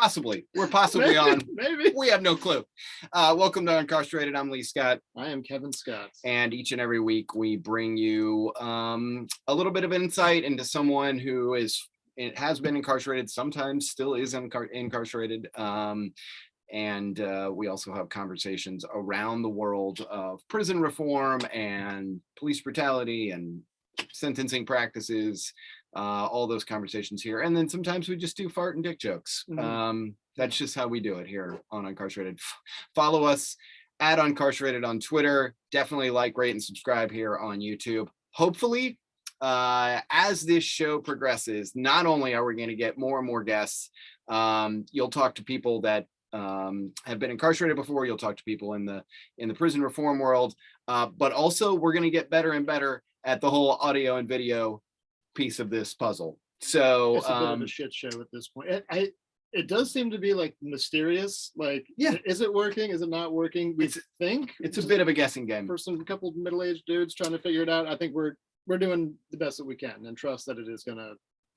Possibly. We're possibly on. Maybe. We have no clue. Welcome to Uncarcerated. I'm Lee Scott. I am Kevin Scott. And each and every week we bring you a little bit of insight into someone who has been incarcerated, sometimes still is incarcerated. And we also have conversations around the world of prison reform and police brutality and sentencing practices. All those conversations here, and then sometimes we just do fart and dick jokes. That's just how we do it here on Uncarcerated. Follow us at Uncarcerated on Twitter. Definitely like, rate, and subscribe here on YouTube. Hopefully, as this show progresses, not only are we going to get more and more guests, you'll talk to people that have been incarcerated before. You'll talk to people in the prison reform world, but also we're going to get better and better at the whole audio and video piece of this puzzle. So it's a bit of a shit show at this point. It does seem to be like mysterious. Like, yeah, is it working? Is it not working? We think it's a bit of a guessing game for some couple of middle-aged dudes trying to figure it out. I think we're doing the best that we can and trust that it is going to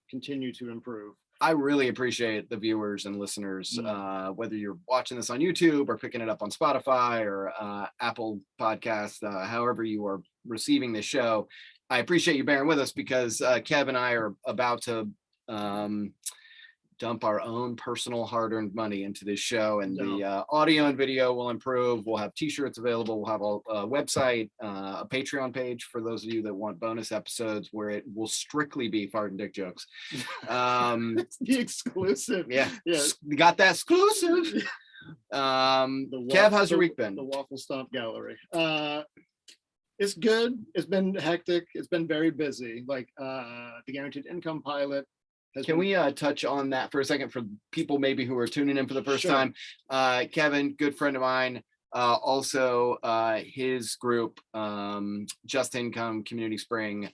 continue to improve. I really appreciate the viewers and listeners, whether you're watching this on YouTube or picking it up on Spotify or Apple Podcasts, however you are receiving this show. I appreciate you bearing with us because Kev and I are about to dump our own personal hard-earned money into this show, and the audio and video will improve. We'll have t-shirts available. We'll have a website, a Patreon page for those of you that want bonus episodes where it will strictly be fart and dick jokes. It's the exclusive. Yeah. We got that exclusive. Kev, how's your week been? The Waffle Stomp Gallery. It's good. It's been hectic. It's been very busy. Like the guaranteed income pilot. Can we touch on that for a second for people maybe who are tuning in for the first time? Kevin, good friend of mine, also his group, Just Income Community Spring,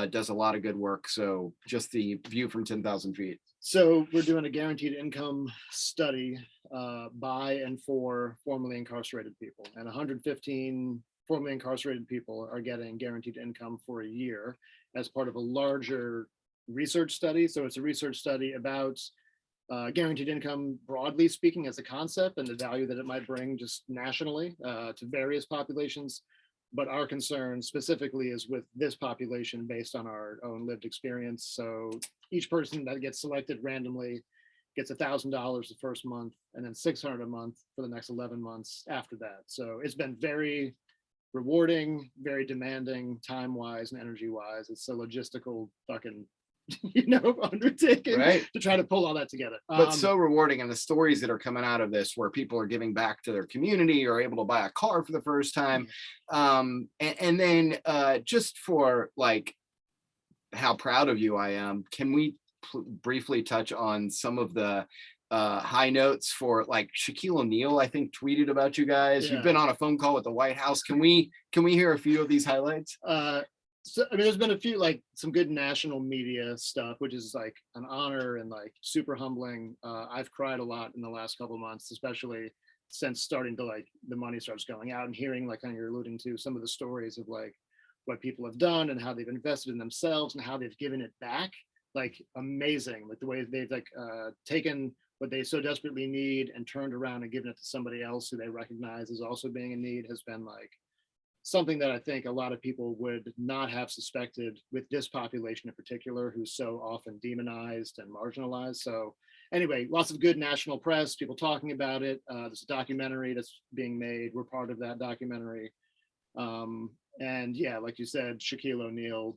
does a lot of good work. So just the view from 10,000 feet. So we're doing a guaranteed income study by and for formerly incarcerated people, and 115 formerly incarcerated people are getting guaranteed income for a year as part of a larger research study. So it's a research study about guaranteed income, broadly speaking, as a concept and the value that it might bring just nationally to various populations. But our concern specifically is with this population based on our own lived experience. So each person that gets selected randomly gets $1,000 the first month and then $600 a month for the next 11 months after that. So it's been very rewarding, very demanding, time-wise and energy-wise. It's a logistical fucking undertaking, right, to try to pull all that together. But so rewarding, and the stories that are coming out of this where people are giving back to their community or able to buy a car for the first time. And then just for like how proud of you I am, can we briefly touch on some of the high notes for like Shaquille O'Neal, I think, tweeted about you guys. You've been on a phone call with the White House. Can we hear a few of these highlights? So I mean, there's been a few, like some good national media stuff, which is like an honor and like super humbling. I've cried a lot in the last couple of months, especially since starting to like the money starts going out and hearing, like kind of you're alluding to, some of the stories of like what people have done and how they've invested in themselves and how they've given it back. Like amazing, like the way they've like taken what they so desperately need and turned around and given it to somebody else who they recognize as also being in need has been like something that I think a lot of people would not have suspected with this population in particular, who's so often demonized and marginalized. So anyway, lots of good national press, people talking about it. There's a documentary that's being made. We're part of that documentary. And yeah, like you said, Shaquille O'Neal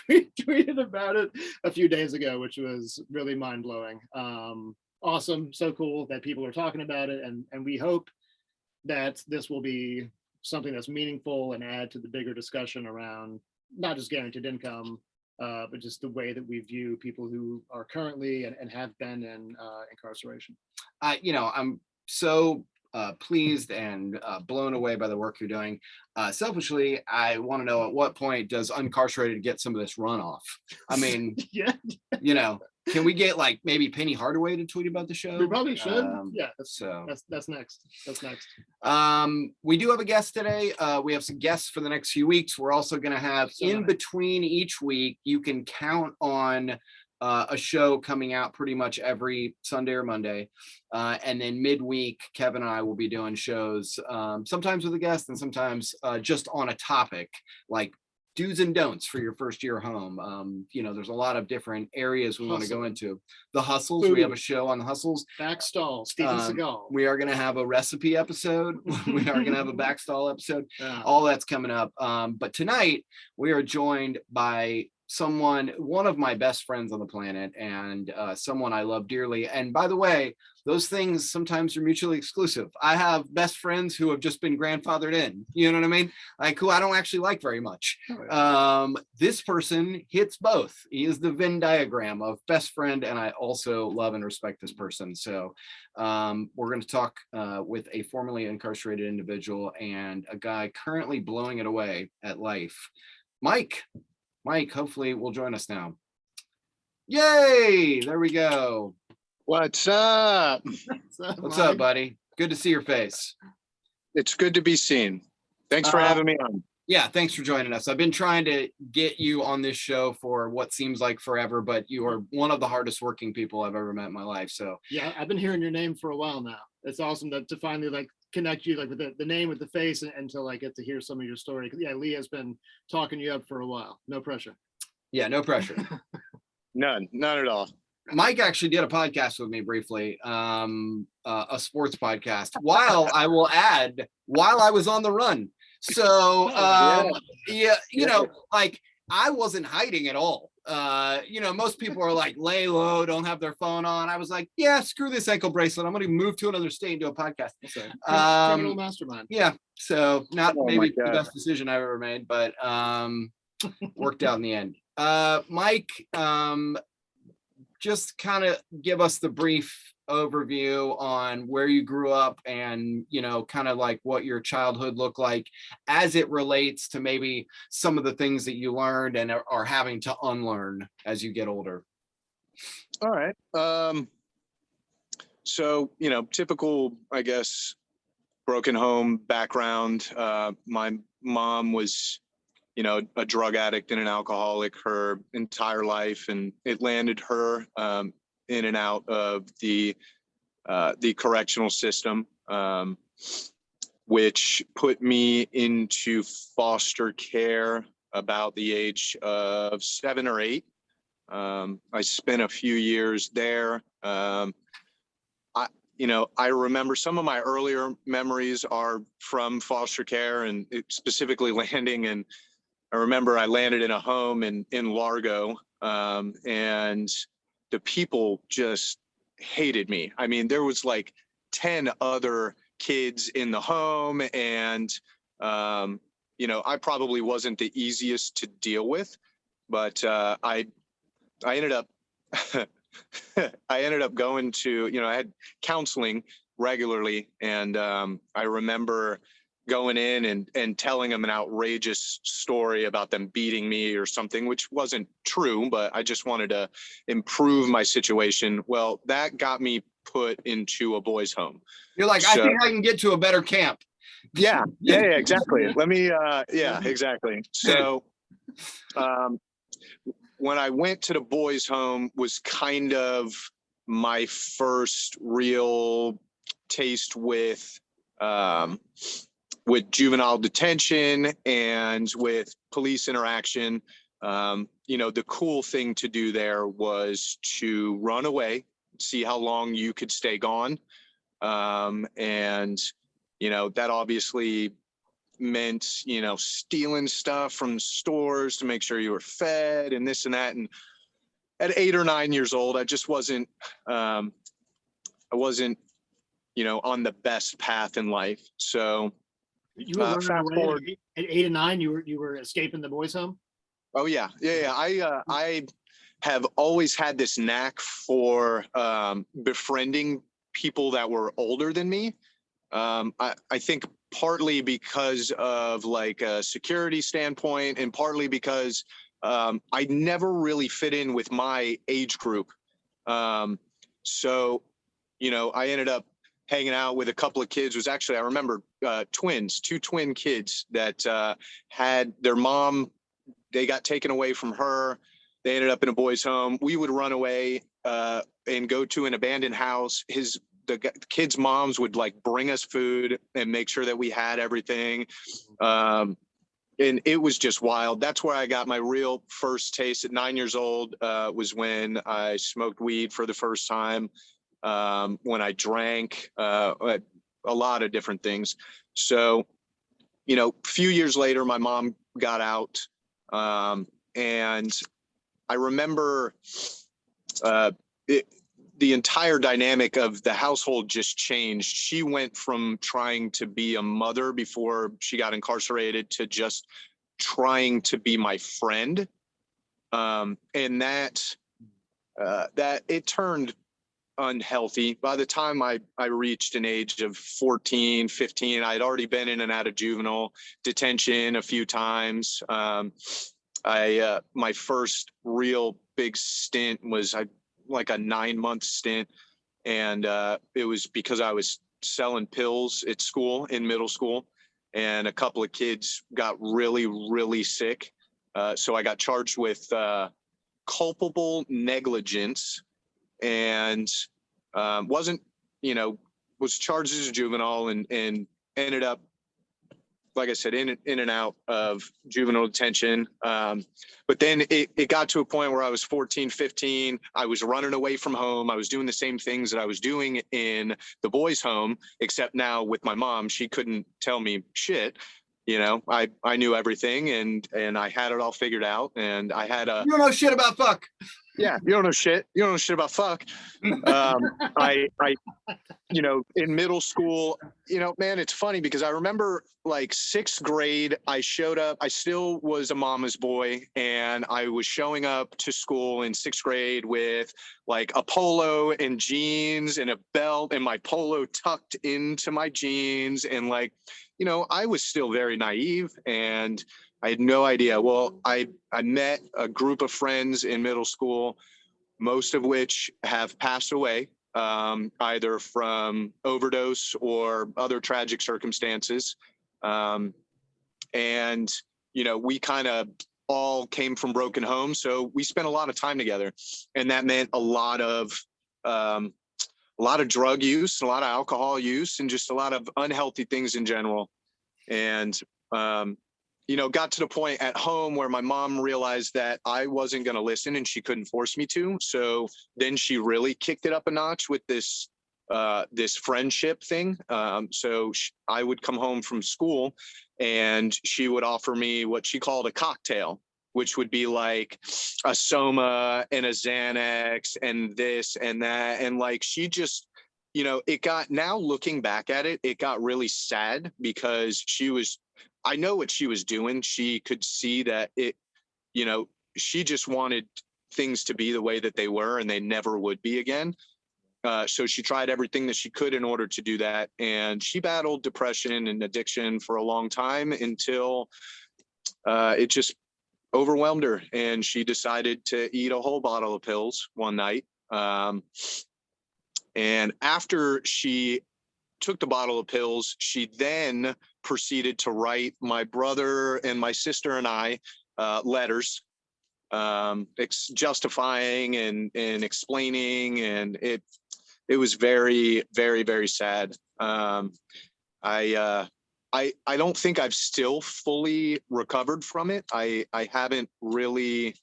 tweeted about it a few days ago, which was really mind-blowing. Awesome, so cool that people are talking about it, and we hope that this will be something that's meaningful and add to the bigger discussion around not just guaranteed income, but just the way that we view people who are currently and have been in incarceration. I'm so pleased and blown away by the work you're doing. Selfishly, I want to know, at what point does Uncarcerated get some of this runoff? I mean, yeah, can we get like maybe Penny Hardaway to tweet about the show? We probably should. That's next. That's next. We do have a guest today. We have some guests for the next few weeks. We're also going to have in between each week, you can count on a show coming out pretty much every Sunday or Monday. And then midweek, Kevin and I will be doing shows, sometimes with a guest and sometimes just on a topic like do's and don'ts for your first year home. There's a lot of different areas we want to go into. The hustles, Food. we have a show on the hustles. Backstall, Steven Seagal. We are going to have a recipe episode. We are going to have a backstall episode. Yeah. All that's coming up. But tonight we are joined by one of my best friends on the planet, and someone I love dearly. And by the way, those things sometimes are mutually exclusive. I have best friends who have just been grandfathered in, you know what I mean? Like, who I don't actually like very much. This person hits both. He is the Venn diagram of best friend, and I also love and respect this person. So we're going to talk with a formerly incarcerated individual and a guy currently blowing it away at life. Mike, hopefully will join us now. Yay! There we go. What's up? What's up, buddy? Good to see your face. It's good to be seen. Thanks for having me on. Yeah, thanks for joining us. I've been trying to get you on this show for what seems like forever, but you are one of the hardest working people I've ever met in my life. So yeah, I've been hearing your name for a while now. It's awesome to finally like connect you like with the name, with the face, and to like get to hear some of your story. Yeah, Lee has been talking you up for a while. No pressure. Yeah, no pressure. None at all. Mike actually did a podcast with me briefly, a sports podcast, while I was on the run. So, like I wasn't hiding at all. Most people are like, lay low, don't have their phone on. I was like, yeah, screw this ankle bracelet. I'm going to move to another state and do a podcast. Criminal mastermind. Yeah. So not maybe the best decision I've ever made, but worked out in the end. Mike, just kind of give us the brief overview on where you grew up and, kind of like what your childhood looked like as it relates to maybe some of the things that you learned and are having to unlearn as you get older. All right. So, typical, I guess, broken home background. My mom was a drug addict and an alcoholic her entire life, and it landed her in and out of the correctional system, which put me into foster care about the age of 7 or 8. I spent a few years there. I remember some of my earlier memories are from foster care and specifically landing in. I remember I landed in a home in Largo, and the people just hated me. I mean, there was like 10 other kids in the home, and I probably wasn't the easiest to deal with, but I ended up going to, I had counseling regularly, and I remember going in and telling them an outrageous story about them beating me or something, which wasn't true, but I just wanted to improve my situation. Well, that got me put into a boys' home. You're like, I think I can get to a better camp. Yeah, exactly. Let me, exactly. So when I went to the boys' home was kind of my first real taste with juvenile detention and with police interaction. The cool thing to do there was to run away, see how long you could stay gone. That obviously meant, stealing stuff from stores to make sure you were fed and this and that. And at 8 or 9 years old, I just wasn't, on the best path in life. So, you were fast forward at 8 and 9. You were escaping the boys' home. Oh yeah. I have always had this knack for befriending people that were older than me. I think partly because of like a security standpoint, and partly because I never really fit in with my age group. So, I ended up hanging out with a couple of kids. Was actually, I remember two twin kids that had their mom, they got taken away from her. They ended up in a boys' home. We would run away and go to an abandoned house. The kids' moms would like bring us food and make sure that we had everything. And it was just wild. That's where I got my real first taste at 9 years old, was when I smoked weed for the first time, when I drank, a lot of different things. So, a few years later, my mom got out, and I remember the entire dynamic of the household just changed. She went from trying to be a mother before she got incarcerated to just trying to be my friend. And that it turned unhealthy. By the time I reached an age of 14, 15, I'd already been in and out of juvenile detention a few times. My first real big stint was like a 9-month stint. And it was because I was selling pills at school, in middle school. And a couple of kids got really, really sick. So I got charged with culpable negligence, and was charged as a juvenile, and ended up, like I said, in and out of juvenile detention. But then it got to a point where I was 14, 15. I was running away from home. I was doing the same things that I was doing in the boys' home, except now with my mom. She couldn't tell me shit. I knew everything, and I had it all figured out. And I had You don't know shit about fuck. Yeah, you don't know shit. You don't know shit about fuck. I in middle school, man, it's funny because I remember like 6th grade, I showed up. I still was a mama's boy, and I was showing up to school in 6th grade with like a polo and jeans and a belt, and my polo tucked into my jeans. And like, I was still very naive, and I had no idea. Well, I met a group of friends in middle school, most of which have passed away, either from overdose or other tragic circumstances. And, we kind of all came from broken homes. So we spent a lot of time together, and that meant a lot of drug use, a lot of alcohol use, and just a lot of unhealthy things in general. And, got to the point at home where my mom realized that I wasn't going to listen, and she couldn't force me to. So then she really kicked it up a notch with this friendship thing. So I would come home from school, and she would offer me what she called a cocktail, which would be like a Soma and a Xanax and this and that. And like, she just, now looking back at it, it got really sad because I know what she was doing. She could see that she just wanted things to be the way that they were, and they never would be again. So she tried everything that she could in order to do that. And she battled depression and addiction for a long time until it just overwhelmed her. And she decided to eat a whole bottle of pills one night. And after she took the bottle of pills, she then proceeded to write my brother and my sister and I letters, justifying and explaining, and it was very, very, very sad. I don't think I've still fully recovered from it. I haven't really,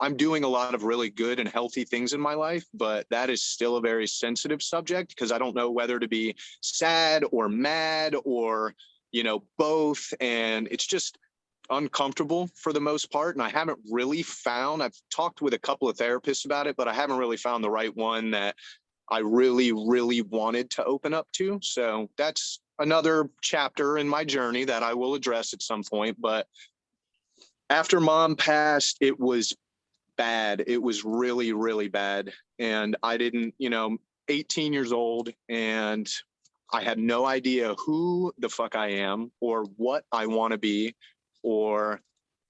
I'm doing a lot of really good and healthy things in my life, but that is still a very sensitive subject because I don't know whether to be sad or mad or, both. And it's just uncomfortable for the most part. And I haven't really found, I've talked with a couple of therapists about it, but I haven't really found the right one that I really, really wanted to open up to. So that's another chapter in my journey that I will address at some point. But after mom passed, it was bad. It was really, really bad. And I didn't, 18 years old, and I had no idea who the fuck I am or what I want to be or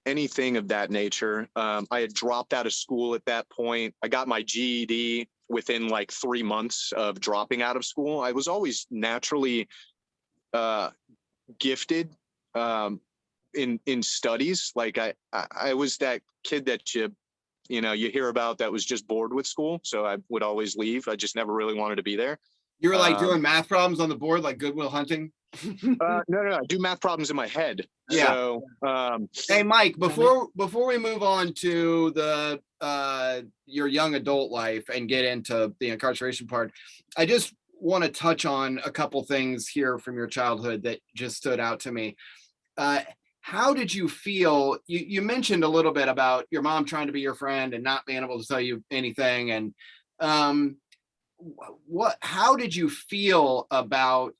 anything of that nature. I had dropped out of school at that point. I got my GED within like 3 months of dropping out of school. I was always naturally gifted in studies. Like I was that kid that you you know, you hear about that was just bored with school. So I would always leave. I just never really wanted to be there. You were like doing math problems on the board, like Goodwill Hunting. No. I do math problems in my head. Yeah. So, Hey, Mike, before we move on to the your young adult life and get into the incarceration part, I just want to touch on a couple things here from your childhood that just stood out to me. How did you feel? You mentioned a little bit about your mom trying to be your friend and not being able to tell you anything. And how did you feel about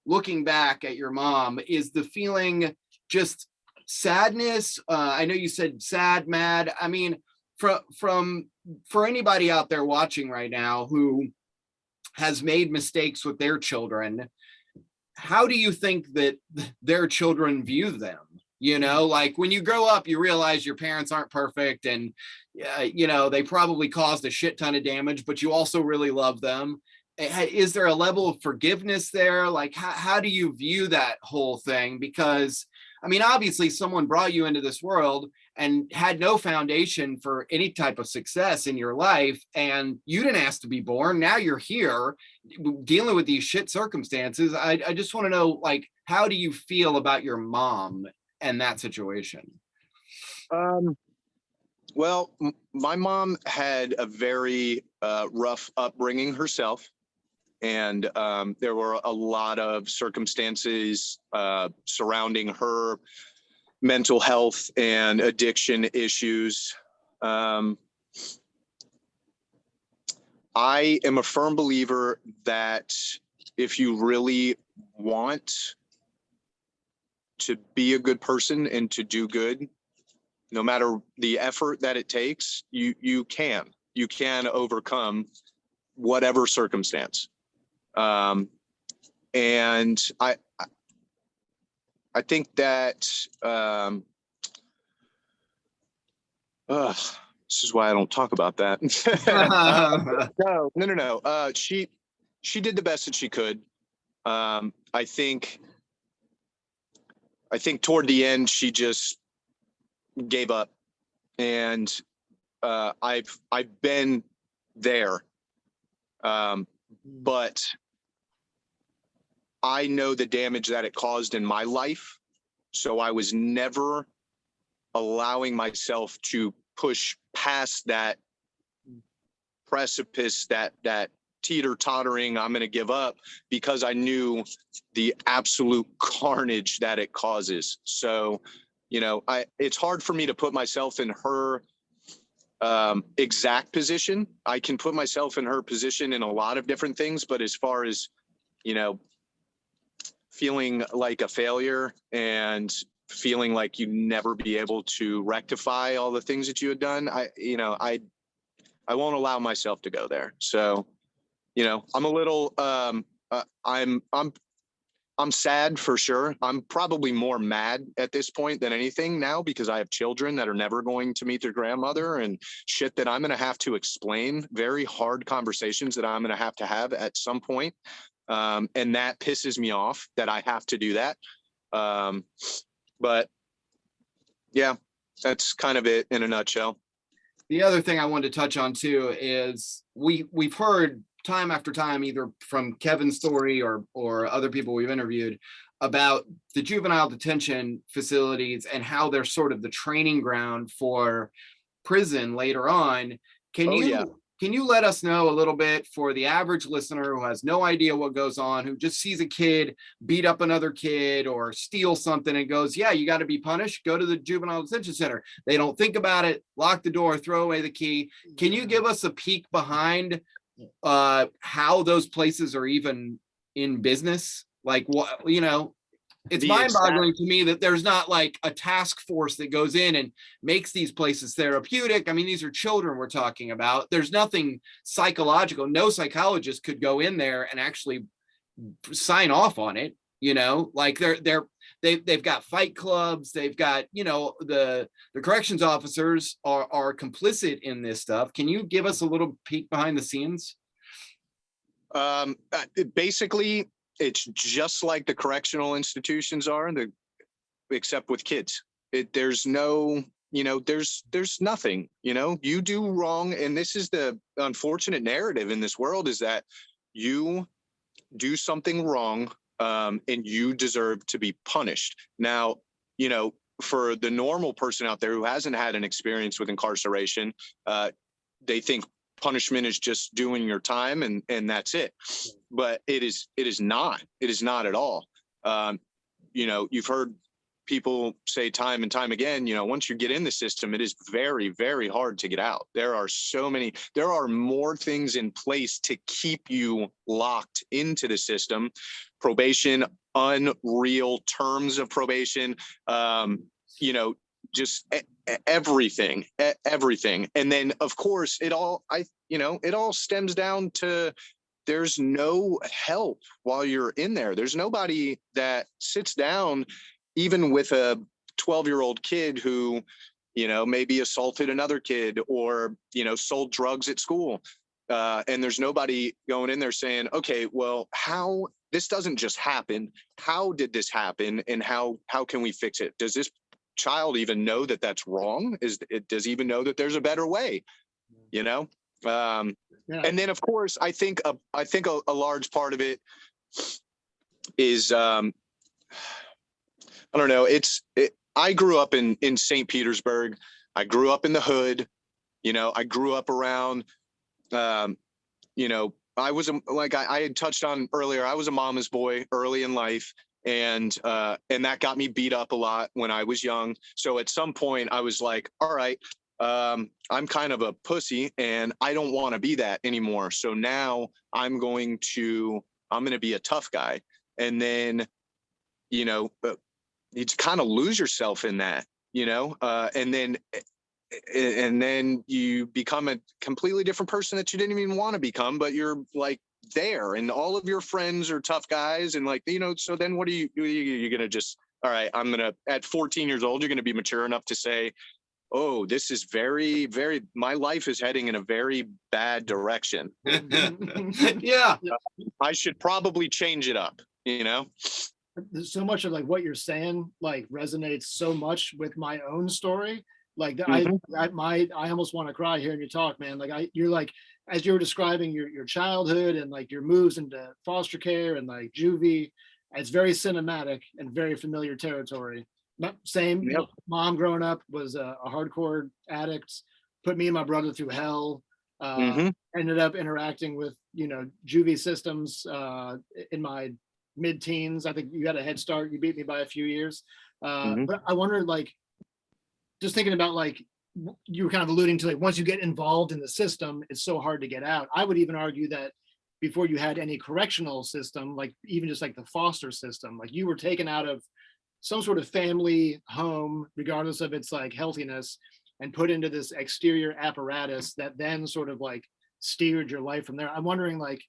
looking back at your mom? Is the feeling just sadness? I know you said sad, mad. I mean, for anybody out there watching right now who has made mistakes with their children, how do you think that their children view them? You know, like when you grow up, you realize your parents aren't perfect and, you know, they probably caused a shit ton of damage, but you also really love them. Is there a level of forgiveness there? Like, how do you view that whole thing? Because, I mean, obviously someone brought you into this world and had no foundation for any type of success in your life, and you didn't ask to be born. Now you're here dealing with these shit circumstances. I just want to know, like, how do you feel about your mom and that situation? Well, my mom had a very rough upbringing herself. And there were a lot of circumstances surrounding her mental health and addiction issues. I am a firm believer that if you really want to be a good person and to do good, no matter the effort that it takes, you can overcome whatever circumstance. And I think that this is why I don't talk about that. No. She did the best that she could. I think toward the end she just gave up, and I've been there, but I know the damage that it caused in my life, so I was never allowing myself to push past that precipice, that teeter-tottering, I'm going to give up, because I knew the absolute carnage that it causes. So, you know, it's hard for me to put myself in her exact position. I can put myself in her position in a lot of different things, but as far as, you know, feeling like a failure and feeling like you never be able to rectify all the things that you had done, I won't allow myself to go there. So, you know, I'm a little, I'm sad for sure. I'm probably more mad at this point than anything now, because I have children that are never going to meet their grandmother and shit that I'm going to have to explain, very hard conversations that I'm going to have at some point. And that pisses me off that I have to do that. But yeah, that's kind of it in a nutshell. The other thing I wanted to touch on too is we've heard time after time, either from Kevin's story or other people we've interviewed, about the juvenile detention facilities and how they're sort of the training ground for prison later on. Can you let us know a little bit, for the average listener who has no idea what goes on, who just sees a kid beat up another kid or steal something and goes, yeah, you got to be punished, go to the juvenile detention center. They don't think about it, lock the door, throw away the key. Can you give us a peek behind how those places are even in business? Like, what, you know, it's mind-boggling to me that there's not like a task force that goes in and makes these places therapeutic. I mean, these are children we're talking about. There's nothing psychological. No psychologist could go in there and actually sign off on it. You know, like they've got fight clubs. They've got, you know, the corrections officers are complicit in this stuff. Can you give us a little peek behind the scenes? Basically, it's just like the correctional institutions are, except with kids. There's no there's nothing, you do wrong. And this is the unfortunate narrative in this world, is that you do something wrong, and you deserve to be punished. Now, for the normal person out there who hasn't had an experience with incarceration, they think punishment is just doing your time and that's it. But it is not. It is not at all. You've heard people say time and time again, once you get in the system, it is very, very hard to get out. There are more things in place to keep you locked into the system. Probation, unreal terms of probation, just everything. And then of course it all stems down to, there's no help while you're in there. There's nobody that sits down, even with a 12-year-old kid who, maybe assaulted another kid or, sold drugs at school. And there's nobody going in there saying, okay, well, how, this doesn't just happen. How did this happen? And how can we fix it? Does this child even know that that's wrong? Does he even know that there's a better way? Yeah. And then of course, I think a large part of it is, I don't know. I grew up in St. Petersburg. I grew up in the hood. I grew up around, I was like I had touched on earlier, I was a mama's boy early in life. And that got me beat up a lot when I was young. So at some point I was like, all right, I'm kind of a pussy and I don't want to be that anymore. So now I'm going to be a tough guy. And then, you kind of lose yourself in that, and then you become a completely different person that you didn't even want to become, but you're like there, and all of your friends are tough guys. And like, so then what you're going to just, all right, at 14 years old, you're going to be mature enough to say, oh, this is very, very, my life is heading in a very bad direction. Yeah. I should probably change it up, So much of like what you're saying like resonates so much with my own story. Like I almost want to cry hearing you talk, man. Like you're like, as you were describing your childhood and like your moves into foster care and like juvie, it's very cinematic and very familiar territory. Same. Yep. Mom growing up was a hardcore addict, put me and my brother through hell. Ended up interacting with juvie systems in my mid-teens. I think you got a head start. You beat me by a few years. But I wonder, like, just thinking about like you were kind of alluding to, like once you get involved in the system, it's so hard to get out. I would even argue that before you had any correctional system, like even just like the foster system, like you were taken out of some sort of family home, regardless of its like healthiness, and put into this exterior apparatus that then sort of like steered your life from there. I'm wondering, like,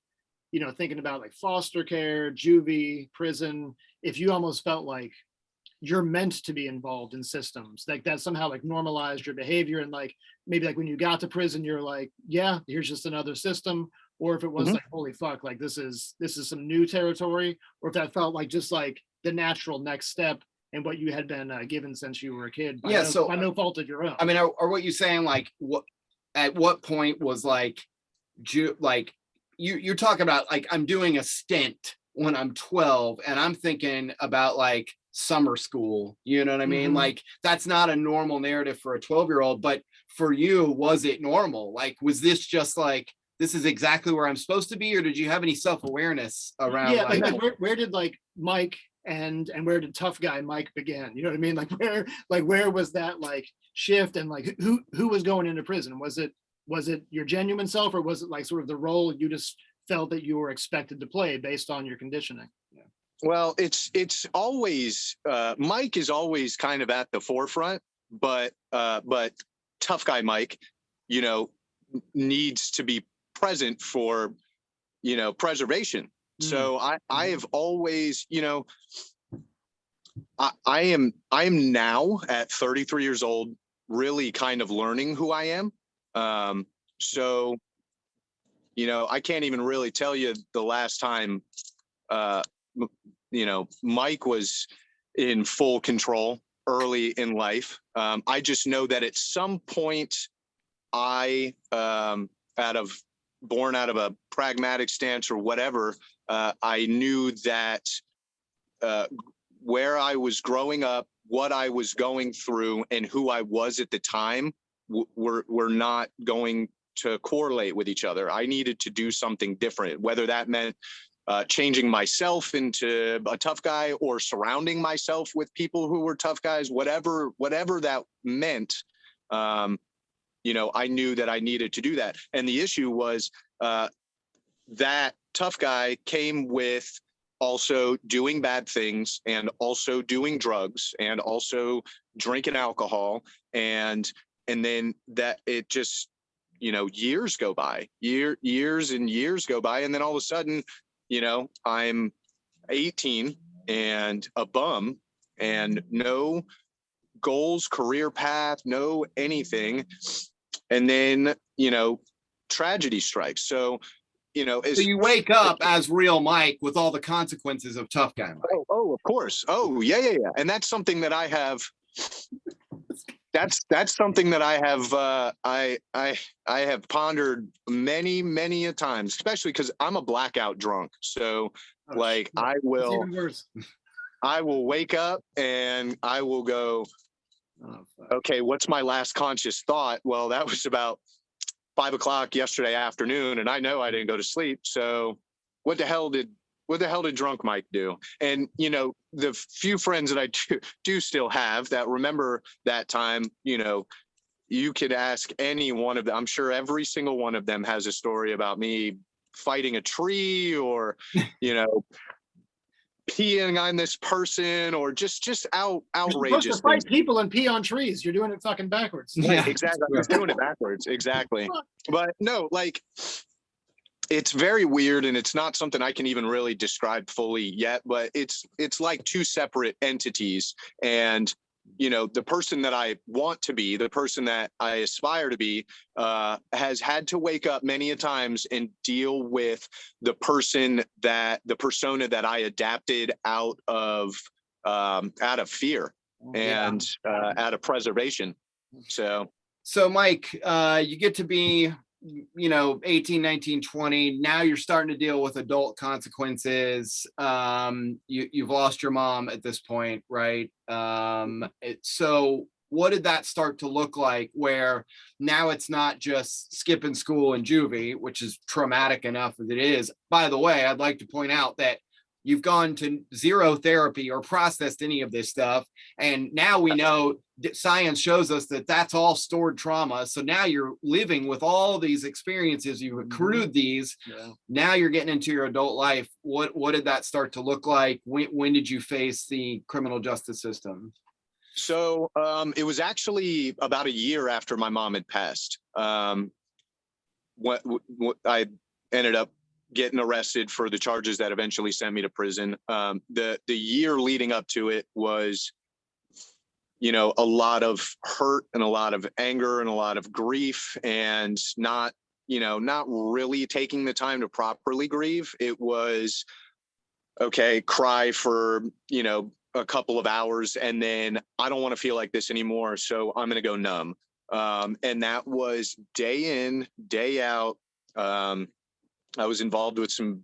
thinking about like foster care, juvie, prison, if you almost felt like you're meant to be involved in systems, like that somehow like normalized your behavior, and like maybe like when you got to prison, you're like, yeah, here's just another system, or if it was like, holy fuck, like this is some new territory, or if that felt like just like the natural next step and what you had been given since you were a kid. By no fault of your own. I mean, are what you saying like at what point was like you're talking about like I'm doing a stint when I'm 12 and I'm thinking about like summer school, you know what I mean? Like that's not a normal narrative for a 12-year-old, but for you, was it normal? Like, was this just like, this is exactly where I'm supposed to be? Or did you have any self-awareness around? Yeah, like where did like Mike and where did tough guy Mike begin? You know what I mean? Like where was that like shift, and like who was going into prison? Was it your genuine self, or was it like sort of the role you just felt that you were expected to play based on your conditioning? Yeah. Well, it's always Mike is always kind of at the forefront, but tough guy Mike, needs to be present for preservation. So I have always, I am now at 33 years old really kind of learning who I am. So I can't even really tell you the last time Mike was in full control. early in life. I just know that at some point I, born out of a pragmatic stance or whatever, I knew that where I was growing up, what I was going through, and who I was at the time were not going to correlate with each other. I needed to do something different, whether that meant changing myself into a tough guy or surrounding myself with people who were tough guys, whatever that meant. I knew that I needed to do that. And the issue was that tough guy came with also doing bad things and also doing drugs and also drinking alcohol. And then that it just, years go by, years and years go by. And then all of a sudden, I'm 18 and a bum and no goals, career path, no anything. And then, tragedy strikes. So, So you wake up as real Mike with all the consequences of tough guy Mike. Oh, of course. Oh, yeah. And that's something that I have. That's something that I have. I have pondered many a times, especially because I'm a blackout drunk. So, I will wake up and I will go, okay, what's my last conscious thought? Well, that was about 5 o'clock yesterday afternoon, and I know I didn't go to sleep. So what the hell did drunk Mike do? And the few friends that I do still have that remember that time, you could ask any one of them. I'm sure every single one of them has a story about me fighting a tree or, peeing on this person or just outrageous. You're supposed to fight people and pee on trees. You're doing it fucking backwards. Yeah, exactly. I'm just doing it backwards. Exactly. But no, it's very weird, and it's not something I can even really describe fully yet, but it's like two separate entities. And the person that I want to be, the person that I aspire to be, has had to wake up many a times and deal with the persona that I adapted out of fear and out of preservation. So Mike, you get to be 18, 19, 20. Now you're starting to deal with adult consequences. You've lost your mom at this point, right? So what did that start to look like, where now it's not just skipping school in juvie, which is traumatic enough as it is? By the way, I'd like to point out that you've gone to zero therapy or processed any of this stuff. And now we know that science shows us that that's all stored trauma. So now you're living with all these experiences. You've accrued these. Yeah. Now you're getting into your adult life. What did that start to look like? When did you face the criminal justice system? So it was actually about a year after my mom had passed. What I ended up getting arrested for the charges that eventually sent me to prison. The year leading up to it was, a lot of hurt and a lot of anger and a lot of grief, and not really taking the time to properly grieve. It was, okay, cry for, a couple of hours, and then I don't want to feel like this anymore, so I'm going to go numb. And that was day in, day out. I was involved with some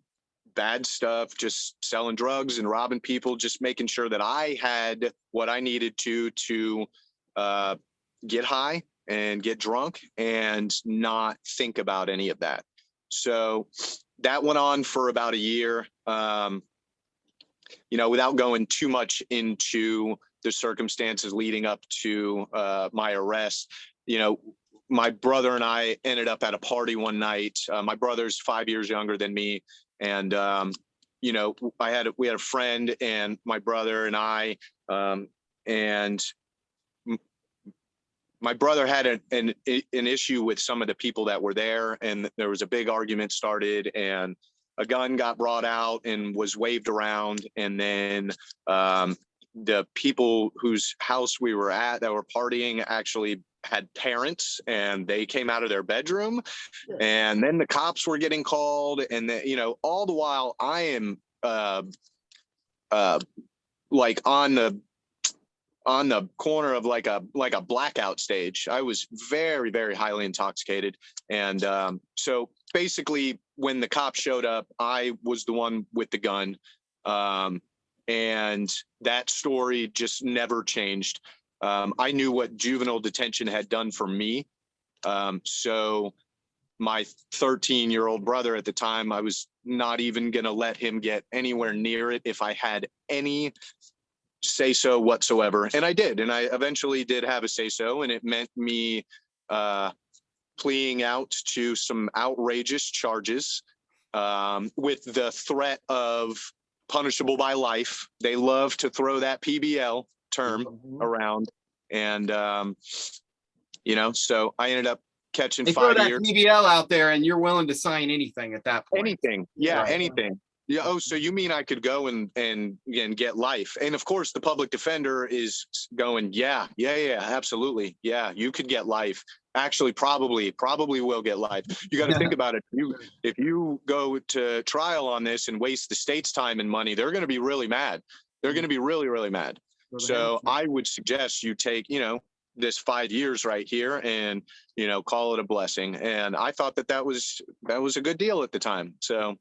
bad stuff, just selling drugs and robbing people, just making sure that I had what I needed to get high and get drunk and not think about any of that. So that went on for about a year. Without going too much into the circumstances leading up to my arrest, my brother and I ended up at a party one night. My brother's 5 years younger than me. And, we had a friend and my brother and I, and my brother had an issue with some of the people that were there. And there was a big argument started, and a gun got brought out and was waved around. And then the people whose house we were at that were partying actually had parents, and they came out of their bedroom. Yeah. And then the cops were getting called, and all the while I am like on on the corner of like a blackout stage. I was very, very highly intoxicated. And so basically when the cops showed up, I was the one with the gun. And that story just never changed. I knew what juvenile detention had done for me. So my 13-year-old brother at the time, I was not even going to let him get anywhere near it if I had any say so whatsoever. And I did. And I eventually did have a say so. And it meant me pleading out to some outrageous charges with the threat of punishable by life. They love to throw that PBL term around. And, so I ended up catching They throw 5 that years. PBL out there and you're willing to sign anything at that point. Anything. Yeah, Right. anything. Yeah. Oh, so you mean I could go and get life? And of course, the public defender is going, yeah, absolutely. Yeah, you could get life. Actually, probably will get life. You got to think about it. If you go to trial on this and waste the state's time and money, they're going to be really mad. They're going to be really, really mad. So I would suggest you take, this 5 years right here and, call it a blessing. And I thought that was a good deal at the time. So.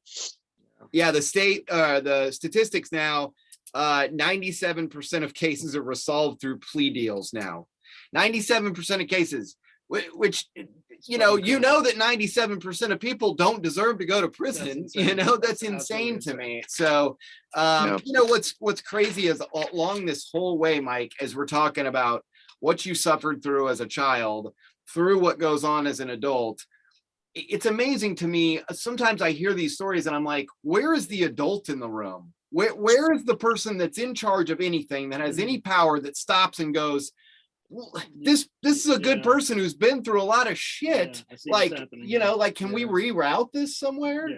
Yeah, the statistics now, 97% of cases are resolved through plea deals now. 97% of cases, which that 97% of people don't deserve to go to prison. That's insane to me. So, what's crazy is along this whole way, Mike, as we're talking about what you suffered through as a child, through what goes on as an adult. It's amazing to me. Sometimes I hear these stories and I'm like, where is the adult in the room? Where is the person that's in charge of anything, that has any power, that stops and goes, well, this is a good person who's been through a lot of shit. Can we reroute this somewhere?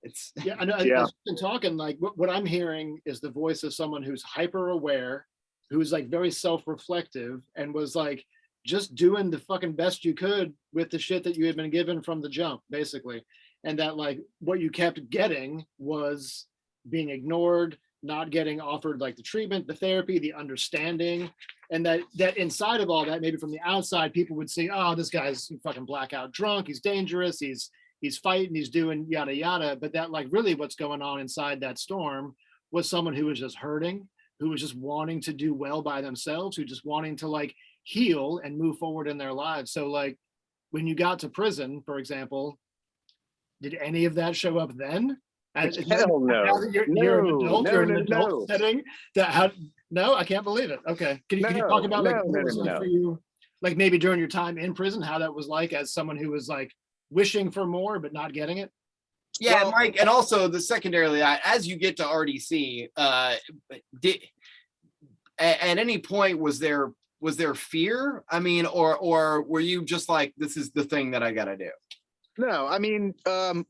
It's I know. I've been talking, like what I'm hearing is the voice of someone who's hyper aware, who's like very self-reflective, and was like just doing the fucking best you could with the shit that you had been given from the jump, basically. And that like what you kept getting was being ignored, not getting offered like the treatment, the therapy, the understanding. And that inside of all that, maybe from the outside, people would see, oh, this guy's fucking blackout drunk, he's dangerous, he's fighting, he's doing yada yada. But that like really what's going on inside that storm was someone who was just hurting, who was just wanting to do well by themselves, who just wanting to like heal and move forward in their lives. So like when you got to prison, for example, did any of that show up then? Hell no. Now that you're an adult, you're in an adult setting. No, I can't believe it. Okay. Can you talk about like what it was like for you, like maybe during your time in prison, how that was like as someone who was like wishing for more but not getting it? Yeah, well, Mike, and also the secondarily, as you get to RDC, at any point was there fear? I mean, or were you just like, this is the thing that I gotta do? No, I mean, a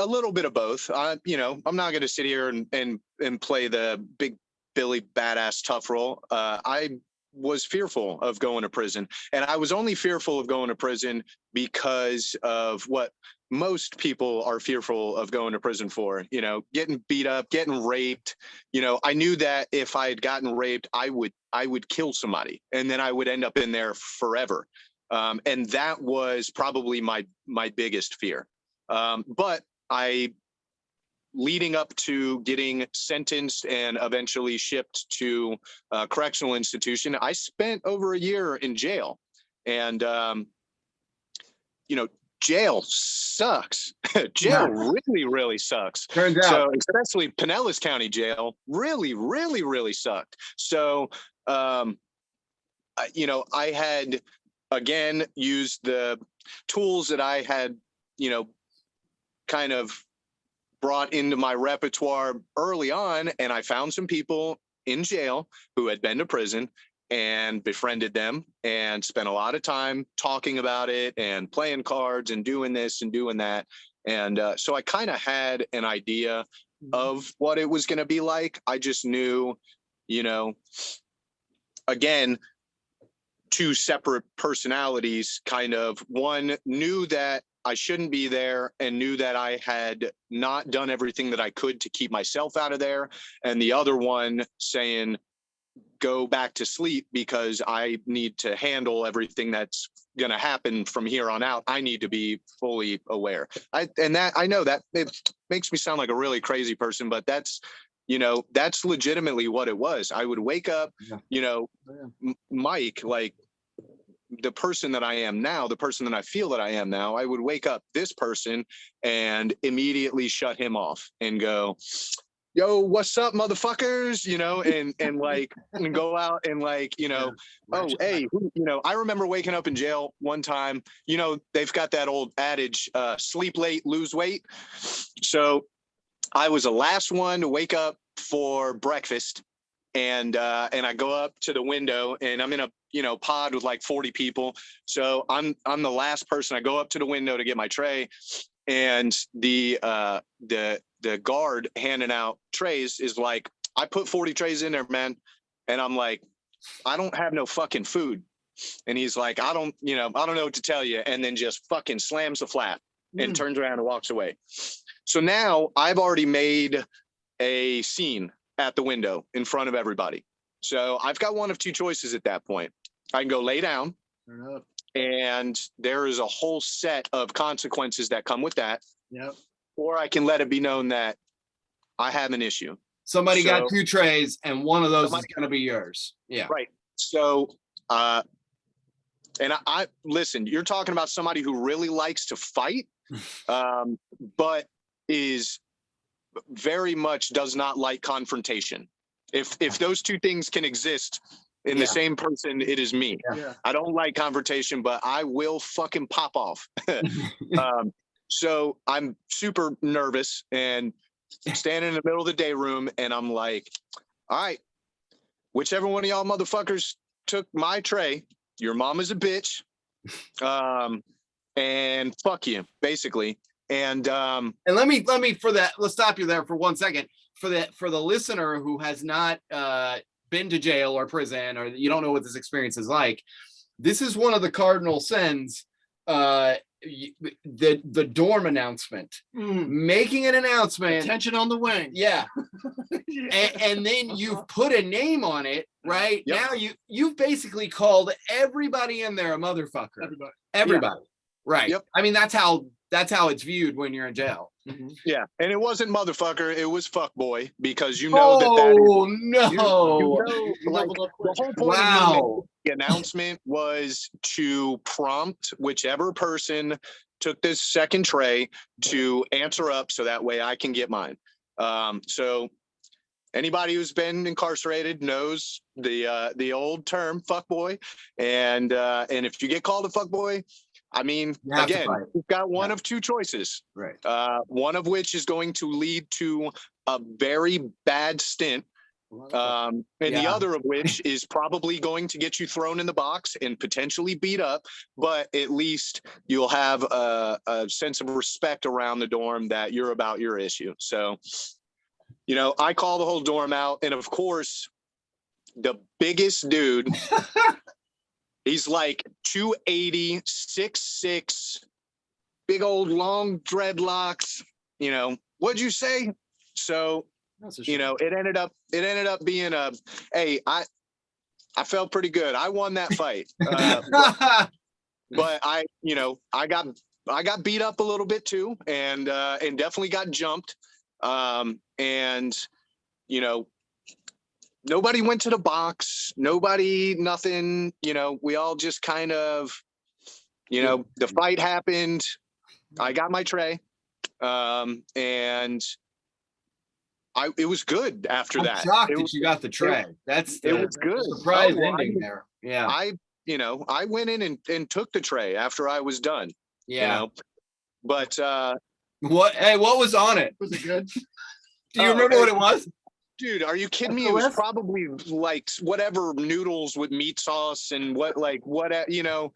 little bit of both. I'm not going to sit here and play the big Billy badass tough role. I was fearful of going to prison, and I was only fearful of going to prison because of what most people are fearful of going to prison for, getting beat up, getting raped. I knew that if I had gotten raped, I would kill somebody, and then I would end up in there forever. And that was probably my biggest fear. But leading up to getting sentenced and eventually shipped to a correctional institution, I spent over a year in jail. And, jail sucks. Jail really, really sucks. Turns out. So especially Pinellas County Jail really, really, really sucked. So, I had, again, used the tools that I had, kind of brought into my repertoire early on. And I found some people in jail who had been to prison and befriended them and spent a lot of time talking about it and playing cards and doing this and doing that. And so I kind of had an idea of what it was going to be like. I just knew, again, two separate personalities, kind of. One knew that I shouldn't be there and knew that I had not done everything that I could to keep myself out of there. And the other one saying, go back to sleep because I need to handle everything that's going to happen from here on out. I need to be fully aware. I know that it makes me sound like a really crazy person, but that's, you know, that's legitimately what it was. I would wake up, you know, Mike, like the person that I am now, the person that I feel that I am now, I would wake up this person and immediately shut him off and go, yo, what's up, motherfuckers? You know, and like, and go out and like, you know, oh, hey, you know, I remember waking up in jail one time, you know, they've got that old adage, sleep late, lose weight. So I was the last one to wake up for breakfast. And I go up to the window and I'm in a, you know, pod with like 40 people. So I'm the last person. I go up to the window to get my tray, and the guard handing out trays is like, I put 40 trays in there, man. And I'm like, I don't have no fucking food. And he's like, I don't know what to tell you. And then just fucking slams the flap and turns around and walks away. So now I've already made a scene at the window in front of everybody. So I've got one of two choices at that point. I can go lay down, and there is a whole set of consequences that come with that. Yep. Or I can let it be known that I have an issue. Somebody got 2 trays and one of those is going to be yours. Yeah. Right. So, and I listen, you're talking about somebody who really likes to fight, but is very much does not like confrontation. If those two things can exist in the same person, it is me. Yeah. I don't like confrontation, but I will fucking pop off. So I'm super nervous and standing in the middle of the day room, and I'm like, all right, whichever one of y'all motherfuckers took my tray, your mom is a bitch. And fuck you, basically. And let me for that, let's stop you there for 1 second. For the listener who has not been to jail or prison, or you don't know what this experience is like, this is one of the cardinal sins. The dorm announcement, making an announcement, attention on the wing. yeah. And then you've put a name on it, right? Now you've basically called everybody in there a motherfucker. Everybody. Right. Yep. I mean, that's how it's viewed when you're in jail. Yeah, and it wasn't motherfucker, it was fuckboy, because you know that is, no. You know, like, the whole point of the announcement was to prompt whichever person took this second tray to answer up, so that way I can get mine. So anybody who's been incarcerated knows the old term fuckboy, and if you get called a fuckboy, I mean, again, you've got one of two choices, right? One of which is going to lead to a very bad stint, and the other of which is probably going to get you thrown in the box and potentially beat up, but at least you'll have a sense of respect around the dorm that you're about your issue. So, you know, I call the whole dorm out, and of course, the biggest dude, he's like 280, 6'6", big old long dreadlocks. You know, what'd you say? So, you know, it ended up being hey, I felt pretty good. I won that fight. But I got beat up a little bit too, and definitely got jumped. And, you know, nobody went to the box, nothing, you know, we all just kind of, you know, the fight happened. I got my tray. And it was good after that. I'm shocked that you got the tray. It was good. Surprise ending there. Yeah. I went in and took the tray after I was done. Yeah. You know? But what was on it? Was it good? Do you remember what it was? Dude, are you kidding me? It was probably like whatever noodles with meat sauce and you know,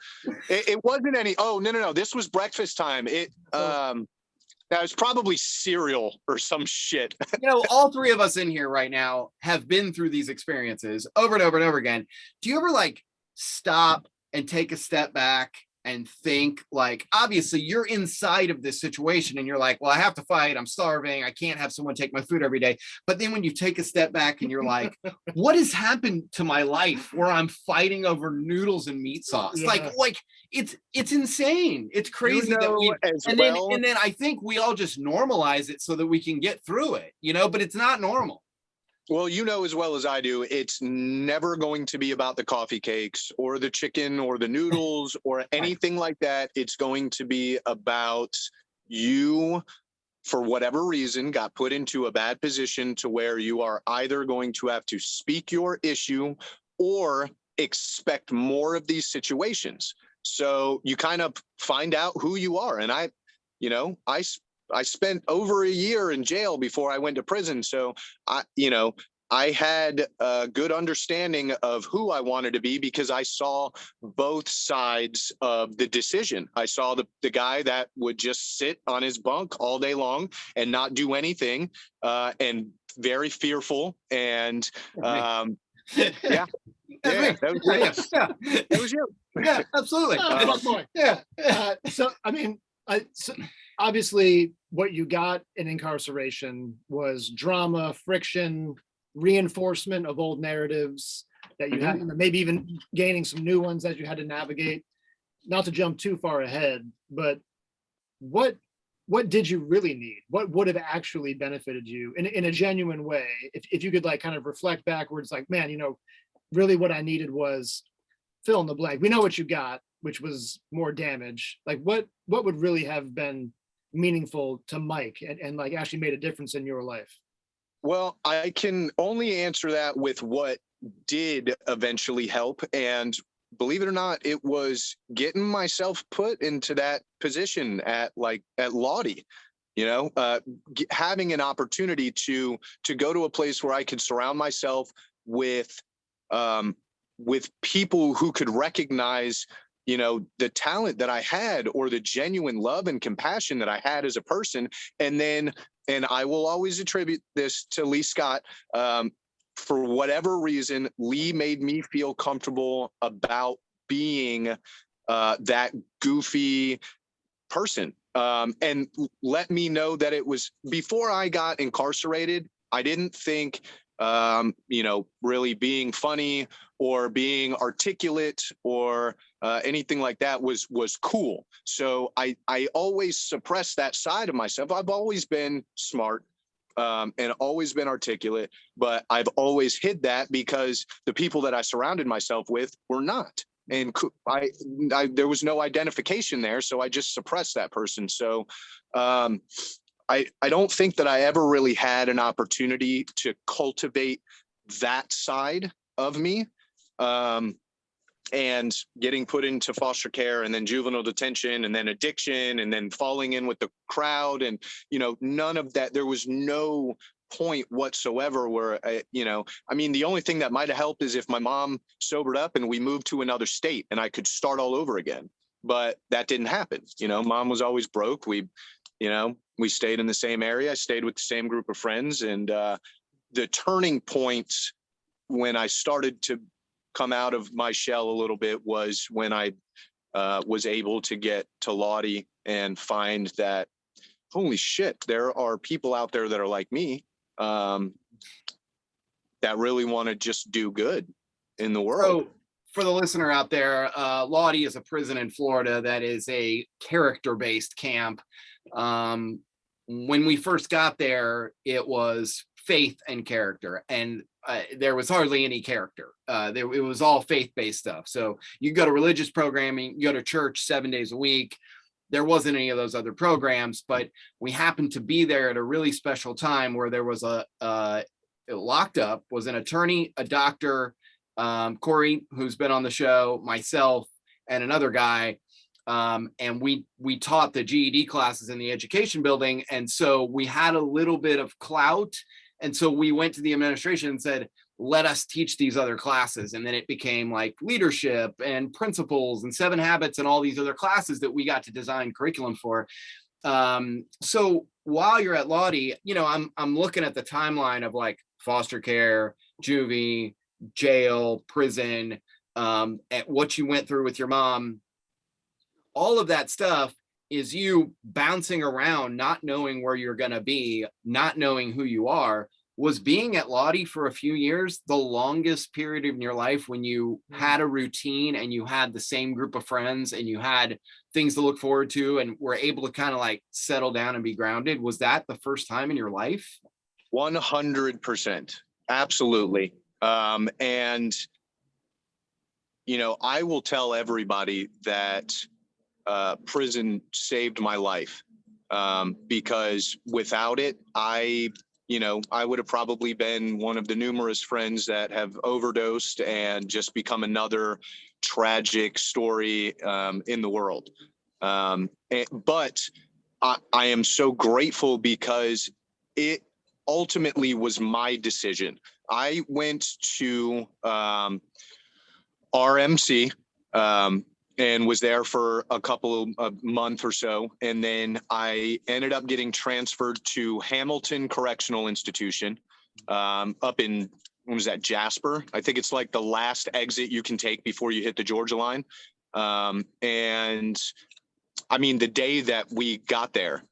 it wasn't any. Oh, no. This was breakfast time. That was probably cereal or some shit. You know, all three of us in here right now have been through these experiences over and over and over again. Do you ever like stop and take a step back and think like, obviously you're inside of this situation and you're like, well, I have to fight. I'm starving. I can't have someone take my food every day. But then when you take a step back and you're like, what has happened to my life where I'm fighting over noodles and meat sauce? Yeah. Like it's insane. It's crazy that we, as and well. then I think we all just normalize it so that we can get through it, but it's not normal. Well, you know as well as I do, it's never going to be about the coffee cakes or the chicken or the noodles or anything like that. It's going to be about you, for whatever reason, got put into a bad position to where you are either going to have to speak your issue or expect more of these situations. So you kind of find out who you are. And I spent over a year in jail before I went to prison. So I had a good understanding of who I wanted to be because I saw both sides of the decision. I saw the guy that would just sit on his bunk all day long and not do anything, and very fearful. And yeah. Yeah, that was you. Yeah, absolutely. Boy. Yeah. So I mean, obviously what you got in incarceration was drama, friction, reinforcement of old narratives that you had, maybe even gaining some new ones that you had to navigate. Not to jump too far ahead, but what did you really need? What would have actually benefited you in a genuine way? If you could like kind of reflect backwards, like, man, really what I needed was fill in the blank. We know what you got, which was more damage. Like what would really have been meaningful to Mike and like actually made a difference in your life? Well, I can only answer that with what did eventually help. And believe it or not, it was getting myself put into that position at Lottie, having an opportunity to go to a place where I could surround myself with people who could recognize the talent that I had or the genuine love and compassion that I had as a person. And I will always attribute this to Lee Scott. For whatever reason, Lee made me feel comfortable about being that goofy person, and let me know that it was before I got incarcerated. I didn't think really being funny or being articulate or anything like that was cool. So I always suppressed that side of myself. I've always been smart and always been articulate, but I've always hid that because the people that I surrounded myself with were not. And there was no identification there, so I just suppressed that person. So I don't think that I ever really had an opportunity to cultivate that side of me. And getting put into foster care and then juvenile detention and then addiction and then falling in with the crowd and, none of that. There was no point whatsoever where, the only thing that might have helped is if my mom sobered up and we moved to another state and I could start all over again. But that didn't happen. Mom was always broke. We stayed in the same area. I stayed with the same group of friends. And the turning point when I started to come out of my shell a little bit was when I was able to get to Lottie and find that, holy shit, there are people out there that are like me, that really want to just do good in the world. So for the listener out there, Lottie is a prison in Florida that is a character-based camp. When we first got there, it was faith and character, and there was hardly any character. It was all faith-based stuff. So you go to religious programming, you go to church 7 days a week. There wasn't any of those other programs, but we happened to be there at a really special time where there was locked up was an attorney, a doctor, Corey, who's been on the show, myself, and another guy. And we taught the GED classes in the education building. And so we had a little bit of clout. And so we went to the administration and said, let us teach these other classes. And then it became like leadership and principles and 7 habits and all these other classes that we got to design curriculum for. So while you're at Lottie, I'm looking at the timeline of like foster care, juvie, jail, prison, at what you went through with your mom. all of that stuff is you bouncing around, not knowing where you're going to be, not knowing who you are. Was being at Lottie for a few years the longest period in your life when you had a routine and you had the same group of friends and you had things to look forward to and were able to kind of like settle down and be grounded? Was that the first time in your life? 100%. Absolutely. And, you know, I will tell everybody that prison saved my life, because without it, I would have probably been one of the numerous friends that have overdosed and just become another tragic story in the world. But I am so grateful because it ultimately was my decision. I went to RMC and was there for a month or so. And then I ended up getting transferred to Hamilton Correctional Institution up in, what was that, Jasper? I think it's like the last exit you can take before you hit the Georgia line. And I mean, the day that we got there,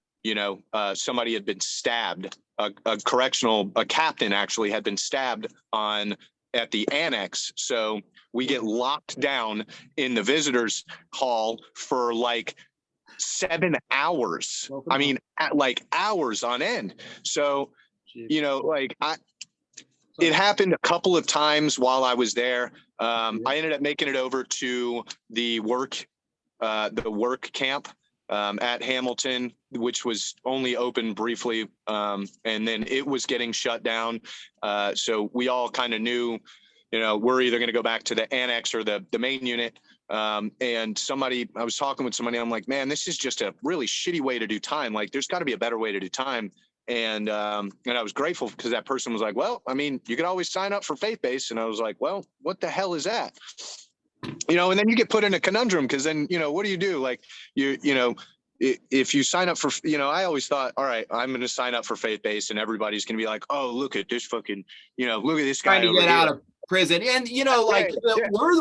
somebody had been stabbed. A captain actually had been stabbed at the annex. So we get locked down in the visitors hall for like 7 hours. I mean, like hours on end. So, it happened a couple of times while I was there. I ended up making it over to the work camp at Hamilton, which was only open briefly, and then it was getting shut down. So we all kind of knew, we're either going to go back to the annex or the main unit. And I was talking with somebody, I'm like, man, this is just a really shitty way to do time. Like, there's got to be a better way to do time. And I was grateful because that person was like, well, I mean, you could always sign up for faith-based. And I was like, well, what the hell is that? And then you get put in a conundrum because then, what do you do? Like, if you sign up for, I always thought, all right, I'm going to sign up for faith-based and everybody's going to be like, oh, look at this fucking, look at this guy trying to over get here. out of prison. And,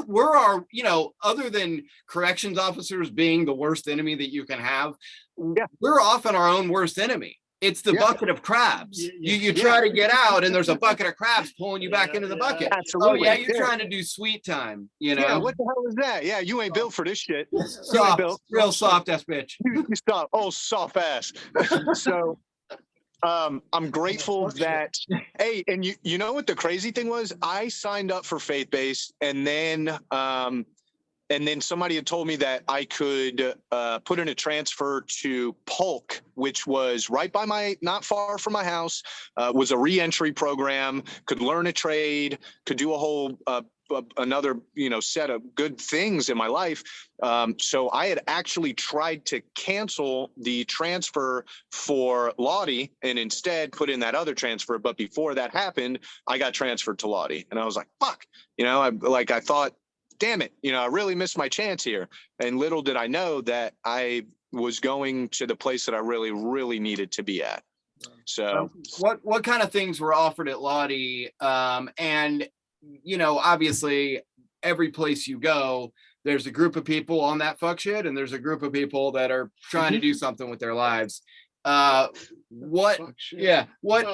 we're our, other than corrections officers being the worst enemy that you can have, we're often our own worst enemy. It's the bucket of crabs. You try to get out and there's a bucket of crabs pulling you back into the bucket. Absolutely. Oh yeah, you're trying to do sweet time, Yeah, what the hell is that? Yeah, you ain't built for this shit. Soft, real soft ass bitch. You stop. Oh, soft ass. So I'm grateful that, hey, and you know what the crazy thing was? I signed up for faith-based and then somebody had told me that I could put in a transfer to Polk, which was not far from my house, was a re-entry program, could learn a trade, could do a whole another set of good things in my life. So I had actually tried to cancel the transfer for Lottie and instead put in that other transfer. But before that happened, I got transferred to Lottie, and I was like, fuck, I thought, damn it, I really missed my chance here. And little did I know that I was going to the place that I really, really needed to be at. So what kind of things were offered at Lottie? And, obviously every place you go, there's a group of people on that fuck shit and there's a group of people that are trying to do something with their lives. What? Yeah. What?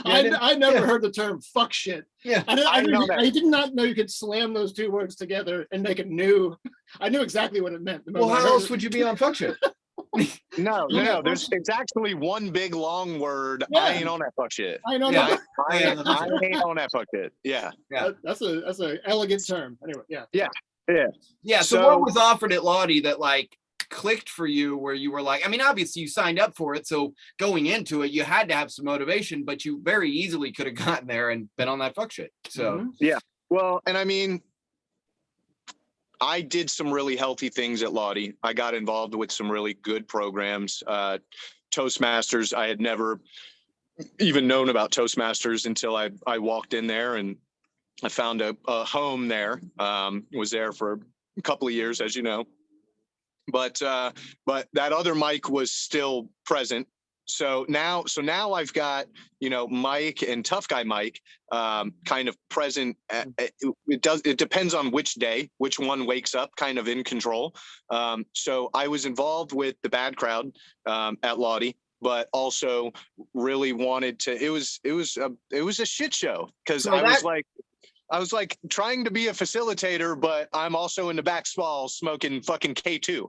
I never heard the term "fuck shit." Yeah, I did not know you could slam those two words together and make it new. I knew exactly what it meant. Well, how else would you be on fuck shit? No. It's actually one big long word. Yeah. I ain't on that fuck shit. I know. I ain't on that fuck shit. Yeah. That's an elegant term. Anyway. Yeah. So what was offered at Lottie that clicked for you where you were like, I mean, obviously you signed up for it, so going into it you had to have some motivation, but you very easily could have gotten there and been on that fuck shit. So yeah, well, and I mean, I did some really healthy things at Lottie. I got involved with some really good programs. Toastmasters, I had never even known about Toastmasters until I walked in there and I found a home there. Was there for a couple of years, as you know. But that other Mike was still present, So now I've got, Mike and Tough Guy Mike kind of present. It depends on which day, which one wakes up kind of in control. So I was involved with the bad crowd at Lottie, but also really wanted to, it was a shit show because So I was like trying to be a facilitator, but I'm also in the back stall smoking fucking K2.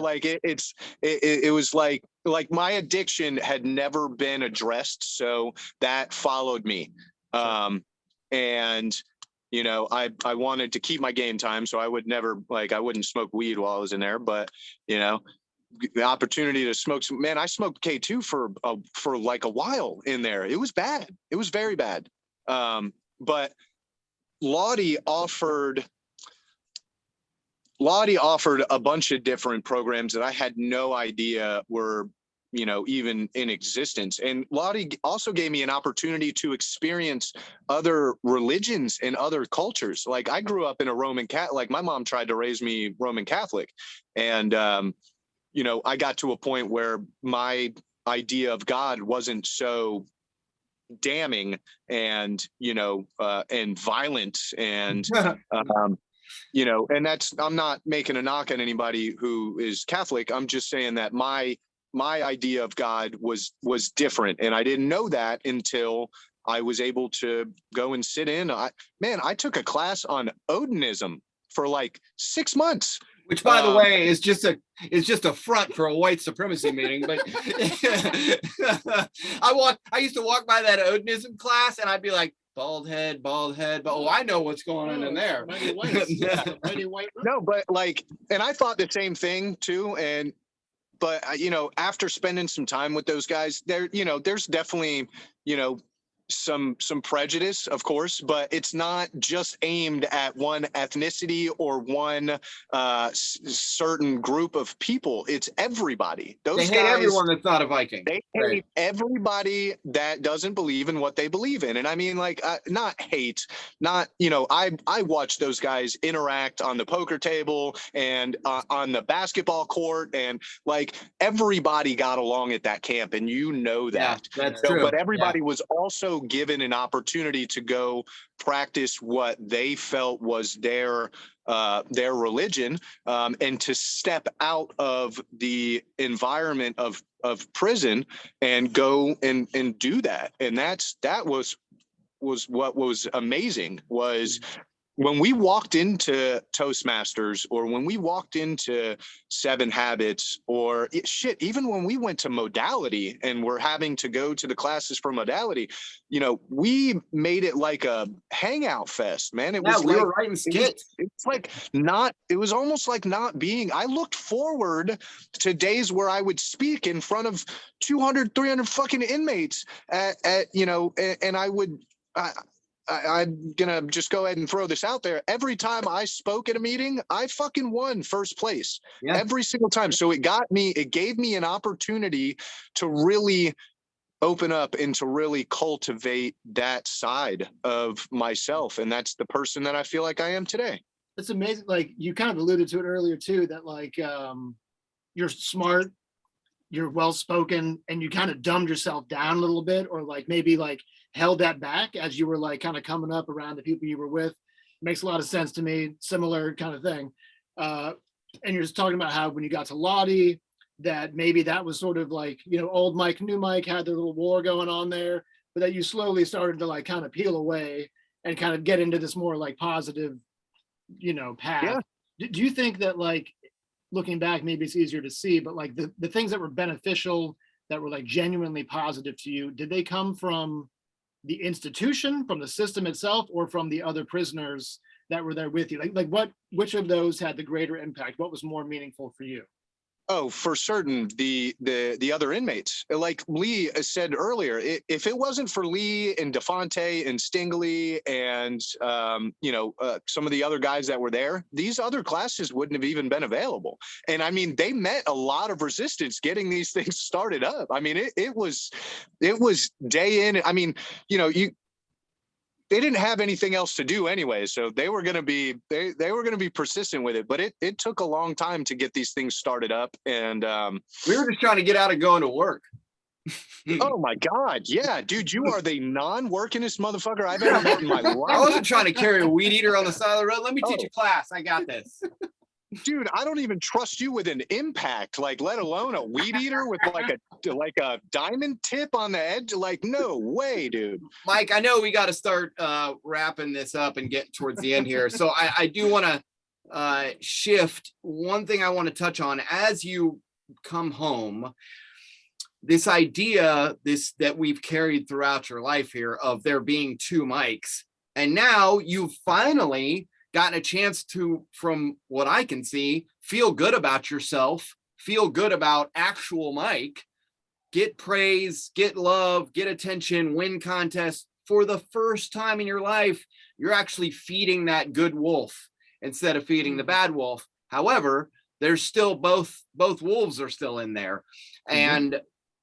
Like it was like my addiction had never been addressed, so that followed me. And I wanted to keep my game time, so I would never I wouldn't smoke weed while I was in there, but the opportunity to smoke some, man, I smoked K2 for like a while in there. It was bad. It was very bad. But Lottie offered a bunch of different programs that I had no idea were, even in existence. And Lottie also gave me an opportunity to experience other religions and other cultures. Like I grew up in a Roman Catholic, like my mom tried to raise me Roman Catholic. And, I got to a point where my idea of God wasn't so damning and and violent and and that's, I'm not making a knock on anybody who is Catholic. I'm just saying that my idea of God was different, and I didn't know that until I was able to go and sit in. I took a class on Odinism for like 6 months. Which, by the way, is just a front for a white supremacy meeting. But I used to walk by that Odinism class, and I'd be like, bald head. But I know what's going on in there. Mighty white. No, but and I thought the same thing too. But after spending some time with those guys, there's definitely, some prejudice, of course, but it's not just aimed at one ethnicity or one certain group of people. It's everybody. They hate everyone that's not a Viking. They hate everybody that doesn't believe in what they believe in. And I mean, not hate, not, I watched those guys interact on the poker table and on the basketball court, and everybody got along at that camp, and that. Yeah, that's true. But everybody was also given an opportunity to go practice what they felt was their religion, and to step out of the environment of prison and go and do that. And that was what was amazing. Was when we walked into Toastmasters, or when we walked into 7 Habits, or even when we went to Modality and we're having to go to the classes for Modality, we made it like a hangout fest, man. It was we were writing skits. It was almost like not being, I looked forward to days where I would speak in front of 200, 300 fucking inmates and I would, I'm gonna just go ahead and throw this out there. Every time I spoke at a meeting, I fucking won first place. Yeah. Every single time. So it gave me an opportunity to really open up and to really cultivate that side of myself. And that's the person that I feel like I am today. It's amazing. Like you kind of alluded to it earlier too, that you're smart, you're well-spoken, and you kind of dumbed yourself down a little bit, or maybe held that back as you were kind of coming up around the people you were with. It makes a lot of sense to me, similar kind of thing. And you're just talking about how when you got to Lottie, that maybe that was sort of old Mike, new Mike had their little war going on there, but that you slowly started to kind of peel away and kind of get into this more positive, path. Yeah. Do you think that looking back, maybe it's easier to see, but the things that were beneficial, that were genuinely positive to you, did they come from the institution, from the system itself, or from the other prisoners that were there with you? Which of those had the greater impact? What was more meaningful for you? Oh, for certain, the other inmates. Like Lee said earlier, if it wasn't for Lee and DeFonte and Stingley and some of the other guys that were there, these other classes wouldn't have even been available. And I mean, they met a lot of resistance getting these things started up. I mean, it was day in. I mean, they didn't have anything else to do anyway, so they were going to be they were going to be persistent with it. But it took a long time to get these things started up, and we were just trying to get out of going to work. Oh my God. Yeah, dude, you are the non-workingest motherfucker I've ever met in my I life. wasn't trying to carry a weed eater on the side of the road. Let me teach Oh. a class. I got this. Dude, I don't even trust you with an impact, like let alone a weed eater with like a diamond tip on the edge. Like, no way, dude. Mike, I know we got to start wrapping this up and get towards the end here. So I do want to shift. One thing I want to touch on as you come home, this idea that we've carried throughout your life here of there being two Mikes. And now you've finally gotten a chance to, from what I can see, feel good about yourself, feel good about actual Mike, get praise, get love, get attention, win contests. For the first time in your life, you're actually feeding that good wolf instead of feeding the bad wolf. However, there's still both wolves are still in there. And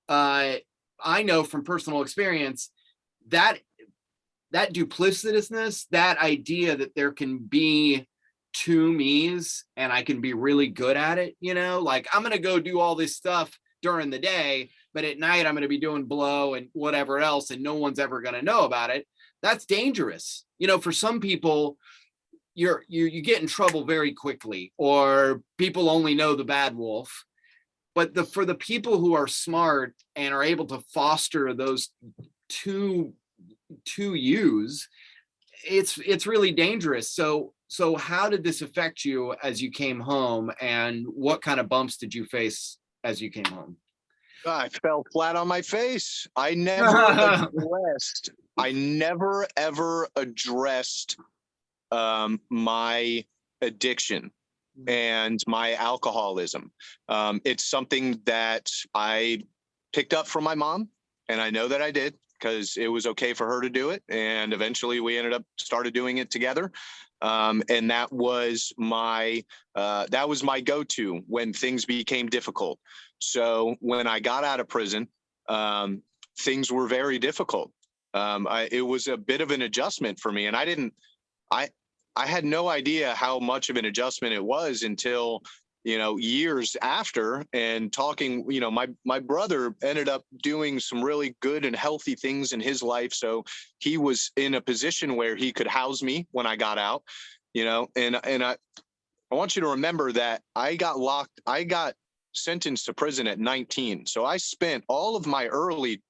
I know from personal experience that duplicitousness, that idea that there can be two me's and I can be really good at it, like I'm going to go do all this stuff during the day, but at night I'm going to be doing blow and whatever else, and no one's ever going to know about it. That's dangerous. For some people, you get in trouble very quickly, or people only know the bad wolf. But for the people who are smart and are able to foster those two yous, it's really dangerous. So how did this affect you as you came home, and what kind of bumps did you face as you came home? I fell flat on my face. I never ever addressed my addiction and my alcoholism. It's something that I picked up from my mom, and I know that I did because it was okay for her to do it. And eventually we started doing it together. And that was my go-to when things became difficult. So when I got out of prison, things were very difficult. It was a bit of an adjustment for me, and I had no idea how much of an adjustment it was until, years after, and talking, my brother ended up doing some really good and healthy things in his life. So he was in a position where he could house me when I got out, and I want you to remember that I got sentenced to prison at 19. So I spent all of my early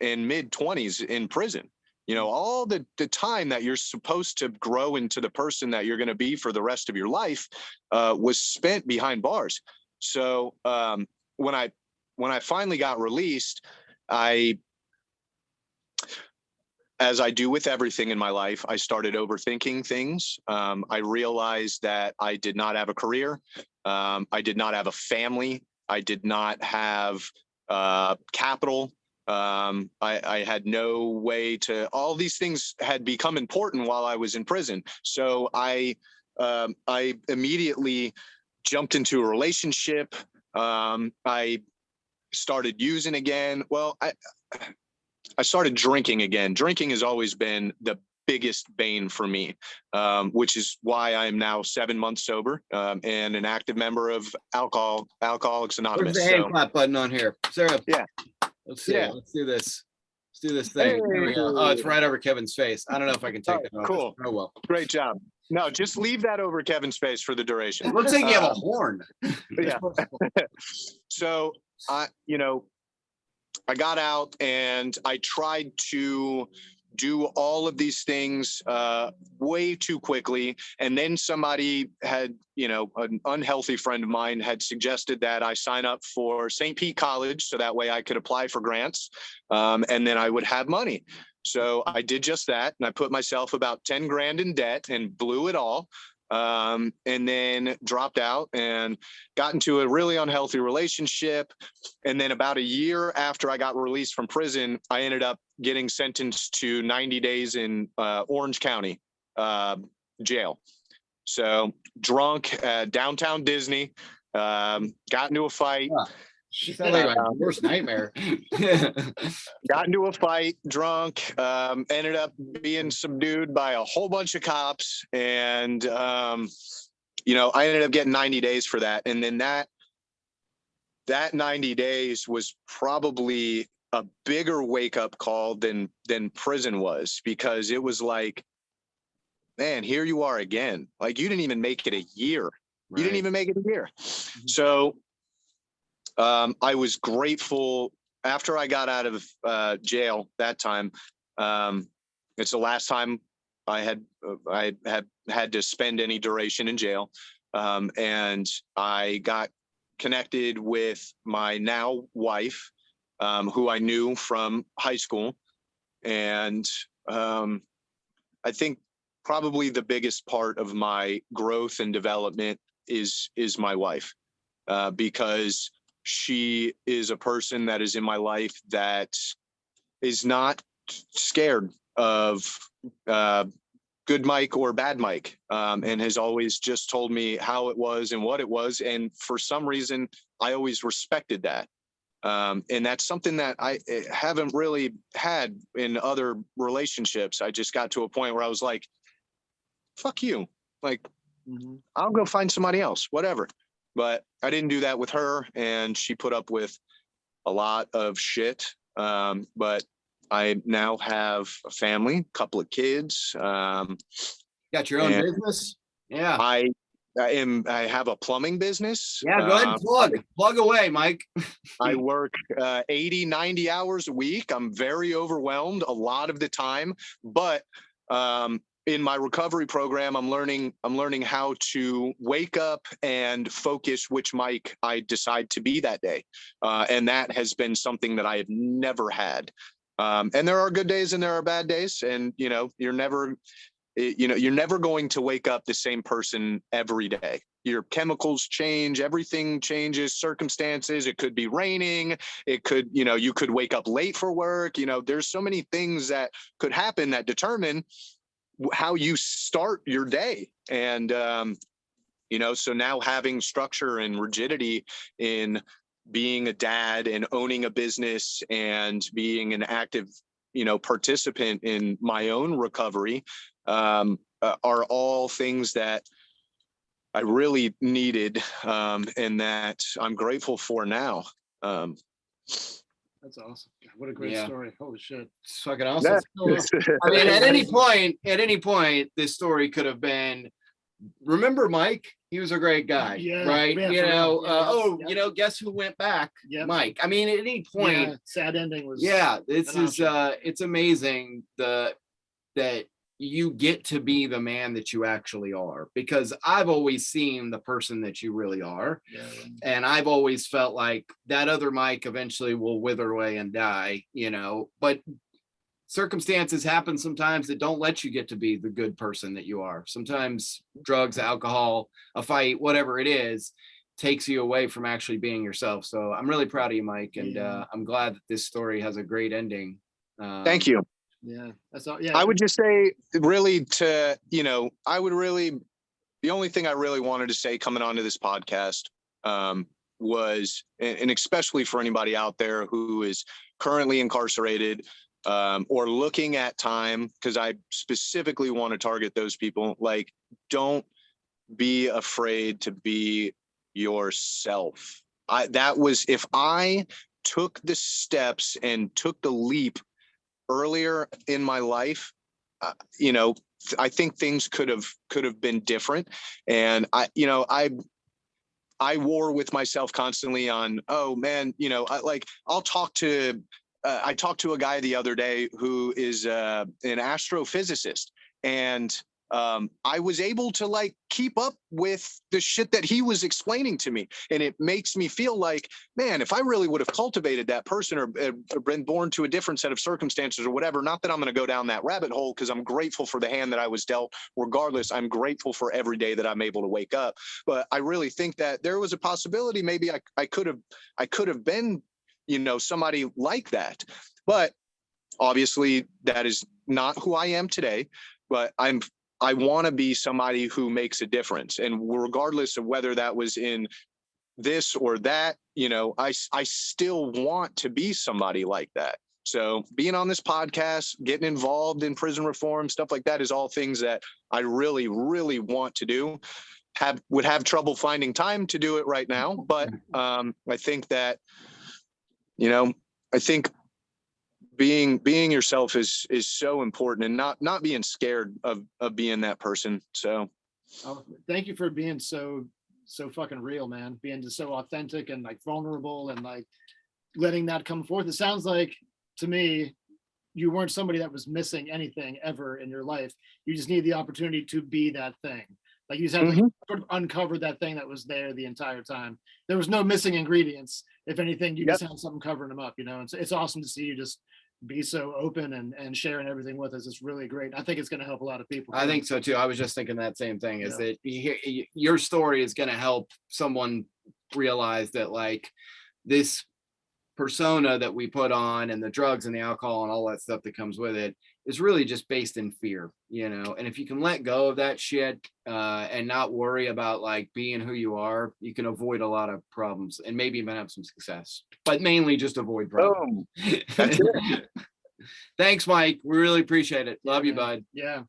and mid 20s in prison. All the time that you're supposed to grow into the person that you're going to be for the rest of your life was spent behind bars. So when I finally got released, as I do with everything in my life, I started overthinking things. I realized that I did not have a career. I did not have a family. I did not have capital. I had no way to, all these things had become important while I was in prison. So I immediately jumped into a relationship. I started using again. Well, I started drinking again. Drinking has always been the biggest bane for me, which is why I am now 7 months sober and an active member of Alcoholics Anonymous. Where's the hand clap button on here, Sarah? Yeah. Let's see. Yeah. Let's do this. Let's do this thing. There we go. Oh, it's right over Kevin's face. I don't know if I can take that off. Cool. Oh well. Great job. No, just leave that over Kevin's face for the duration. It looks like you have a horn. Yeah. So I got out and I tried to do all of these things way too quickly. And then somebody had, an unhealthy friend of mine had suggested that I sign up for St. Pete College so that way I could apply for grants and then I would have money. So I did just that. And I put myself about 10 grand in debt and blew it all. And then dropped out and got into a really unhealthy relationship. And then about a year after I got released from prison, I ended up getting sentenced to 90 days in Orange County jail. So drunk at downtown Disney, got into a fight. Sounds like my worst nightmare. Got into a fight, drunk, ended up being subdued by a whole bunch of cops. And, I ended up getting 90 days for that. And then that 90 days was probably a bigger wake up call than prison was, because it was like, man, here you are again. Like, you didn't even make it a year. You didn't even make it a year. So I was grateful after I got out of jail that time. It's the last time I had to spend any duration in jail. And I got connected with my now wife, who I knew from high school. And I think probably the biggest part of my growth and development is my wife, because she is a person that is in my life that is not scared of good Mike or bad Mike, and has always just told me how it was and what it was. And for some reason, I always respected that. And that's something that I haven't really had in other relationships. I just got to a point where I was like, fuck you. Like, I'll go find somebody else, whatever. But I didn't do that with her, and she put up with a lot of shit. But I now have a family, a couple of kids. Got your own business? Yeah. I have a plumbing business. Yeah, go ahead and plug away, Mike. I work 80, 90 hours a week. I'm very overwhelmed a lot of the time, but in my recovery program, I'm learning how to wake up and focus which Mike I decide to be that day. And that has been something that I have never had. And there are good days and there are bad days. And, you're never going to wake up the same person every day. Your chemicals change, everything changes, circumstances. It could be raining. It could, you could wake up late for work. There's so many things that could happen that determine how you start your day. And, so now having structure and rigidity in being a dad and owning a business and being an active, participant in my own recovery, are all things that I really needed, and that I'm grateful for now. That's awesome. God, what a great story. Holy shit. It's fucking awesome. I mean, at any point, this story could have been, remember Mike? He was a great guy, right? Guess who went back? Mike. I mean, at any point, sad ending was. It's amazing that you get to be the man that you actually are, because I've always seen the person that you really are. And I've always felt like that other Mike eventually will wither away and die, but circumstances happen sometimes that don't let you get to be the good person that you are. Sometimes drugs, alcohol, a fight, whatever it is, takes you away from actually being yourself. So I'm really proud of you, Mike. And I'm glad that this story has a great ending. Thank you. Yeah, that's all. Yeah, I would just say, really, the only thing I really wanted to say coming onto this podcast was, and especially for anybody out there who is currently incarcerated or looking at time, because I specifically want to target those people, like, don't be afraid to be yourself. If I took the steps and took the leap earlier in my life, I think things could have been different. And I war with myself constantly on, oh man, I talked to a guy the other day who is an astrophysicist, and I was able to keep up with the shit that he was explaining to me. And it makes me feel like, man, if I really would have cultivated that person or been born to a different set of circumstances or whatever, not that I'm going to go down that rabbit hole, because I'm grateful for the hand that I was dealt. Regardless, I'm grateful for every day that I'm able to wake up. But I really think that there was a possibility maybe I could have been, somebody like that. But obviously that is not who I am today. But I want to be somebody who makes a difference. And regardless of whether that was in this or that, I still want to be somebody like that. So being on this podcast, getting involved in prison reform, stuff like that is all things that I really, really want to do. Would have trouble finding time to do it right now. But I think that, I think being yourself is so important, and not being scared of being that person. So thank you for being so fucking real, man. Being just so authentic and like vulnerable and like letting that come forth. It sounds like to me you weren't somebody that was missing anything ever in your life. You just need the opportunity to be that thing. Like you just had to sort of uncover that thing that was there the entire time. There was no missing ingredients. If anything, you just had something covering them up, you know. And so it's awesome to see you just be so open and sharing everything with us. It's really great. I think it's going to help a lot of people. I think so too. I was just thinking that same thing, is that your story is going to help someone realize that like this persona that we put on and the drugs and the alcohol and all that stuff that comes with it is really just based in fear, you know. And if you can let go of that shit and not worry about like being who you are, you can avoid a lot of problems and maybe even have some success, but mainly just avoid problems. That's it. Thanks, Mike. We really appreciate it. Love you, bud. Yeah.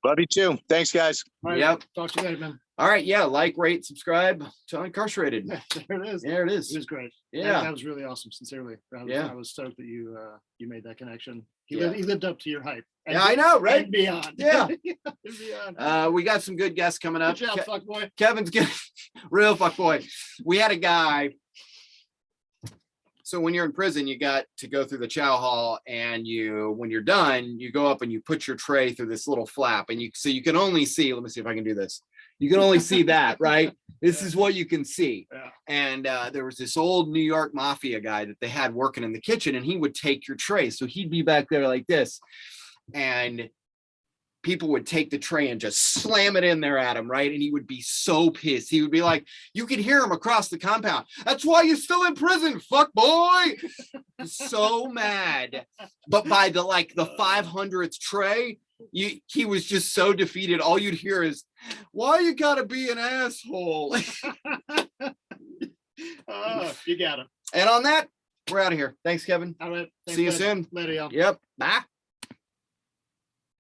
Love you too. Thanks, guys. All right, Yep. Talk to you later, man. All right. Yeah. Like, rate, subscribe to Uncarcerated. There it is. There it is. It was great. Yeah. That was really awesome. Sincerely. I was stoked that you made that connection. He Yeah. lived up to your hype. And Yeah, I know, right? And beyond. Yeah. And beyond. We got some good guests coming up. Good job, Fuckboy. Kevin's good. Real fuckboy. We had a guy. So when you're in prison, you got to go through the chow hall, and when you're done, you go up and you put your tray through this little flap, and so you can only see, let me see if I can do this. You can only see that, right? This is what you can see. Yeah. And there was this old New York mafia guy that they had working in the kitchen, and he would take your tray. So he'd be back there like this, and people would take the tray and just slam it in there at him, right? And he would be so pissed. He would be like, you could hear him across the compound. That's why you're still in prison, fuck boy. So mad. But by the 500th tray, he was just so defeated. All you'd hear is, why you gotta be an asshole? You got him. And on that, we're out of here. Thanks, Kevin. All right. See you soon. Later, y'all. Yep. Bye.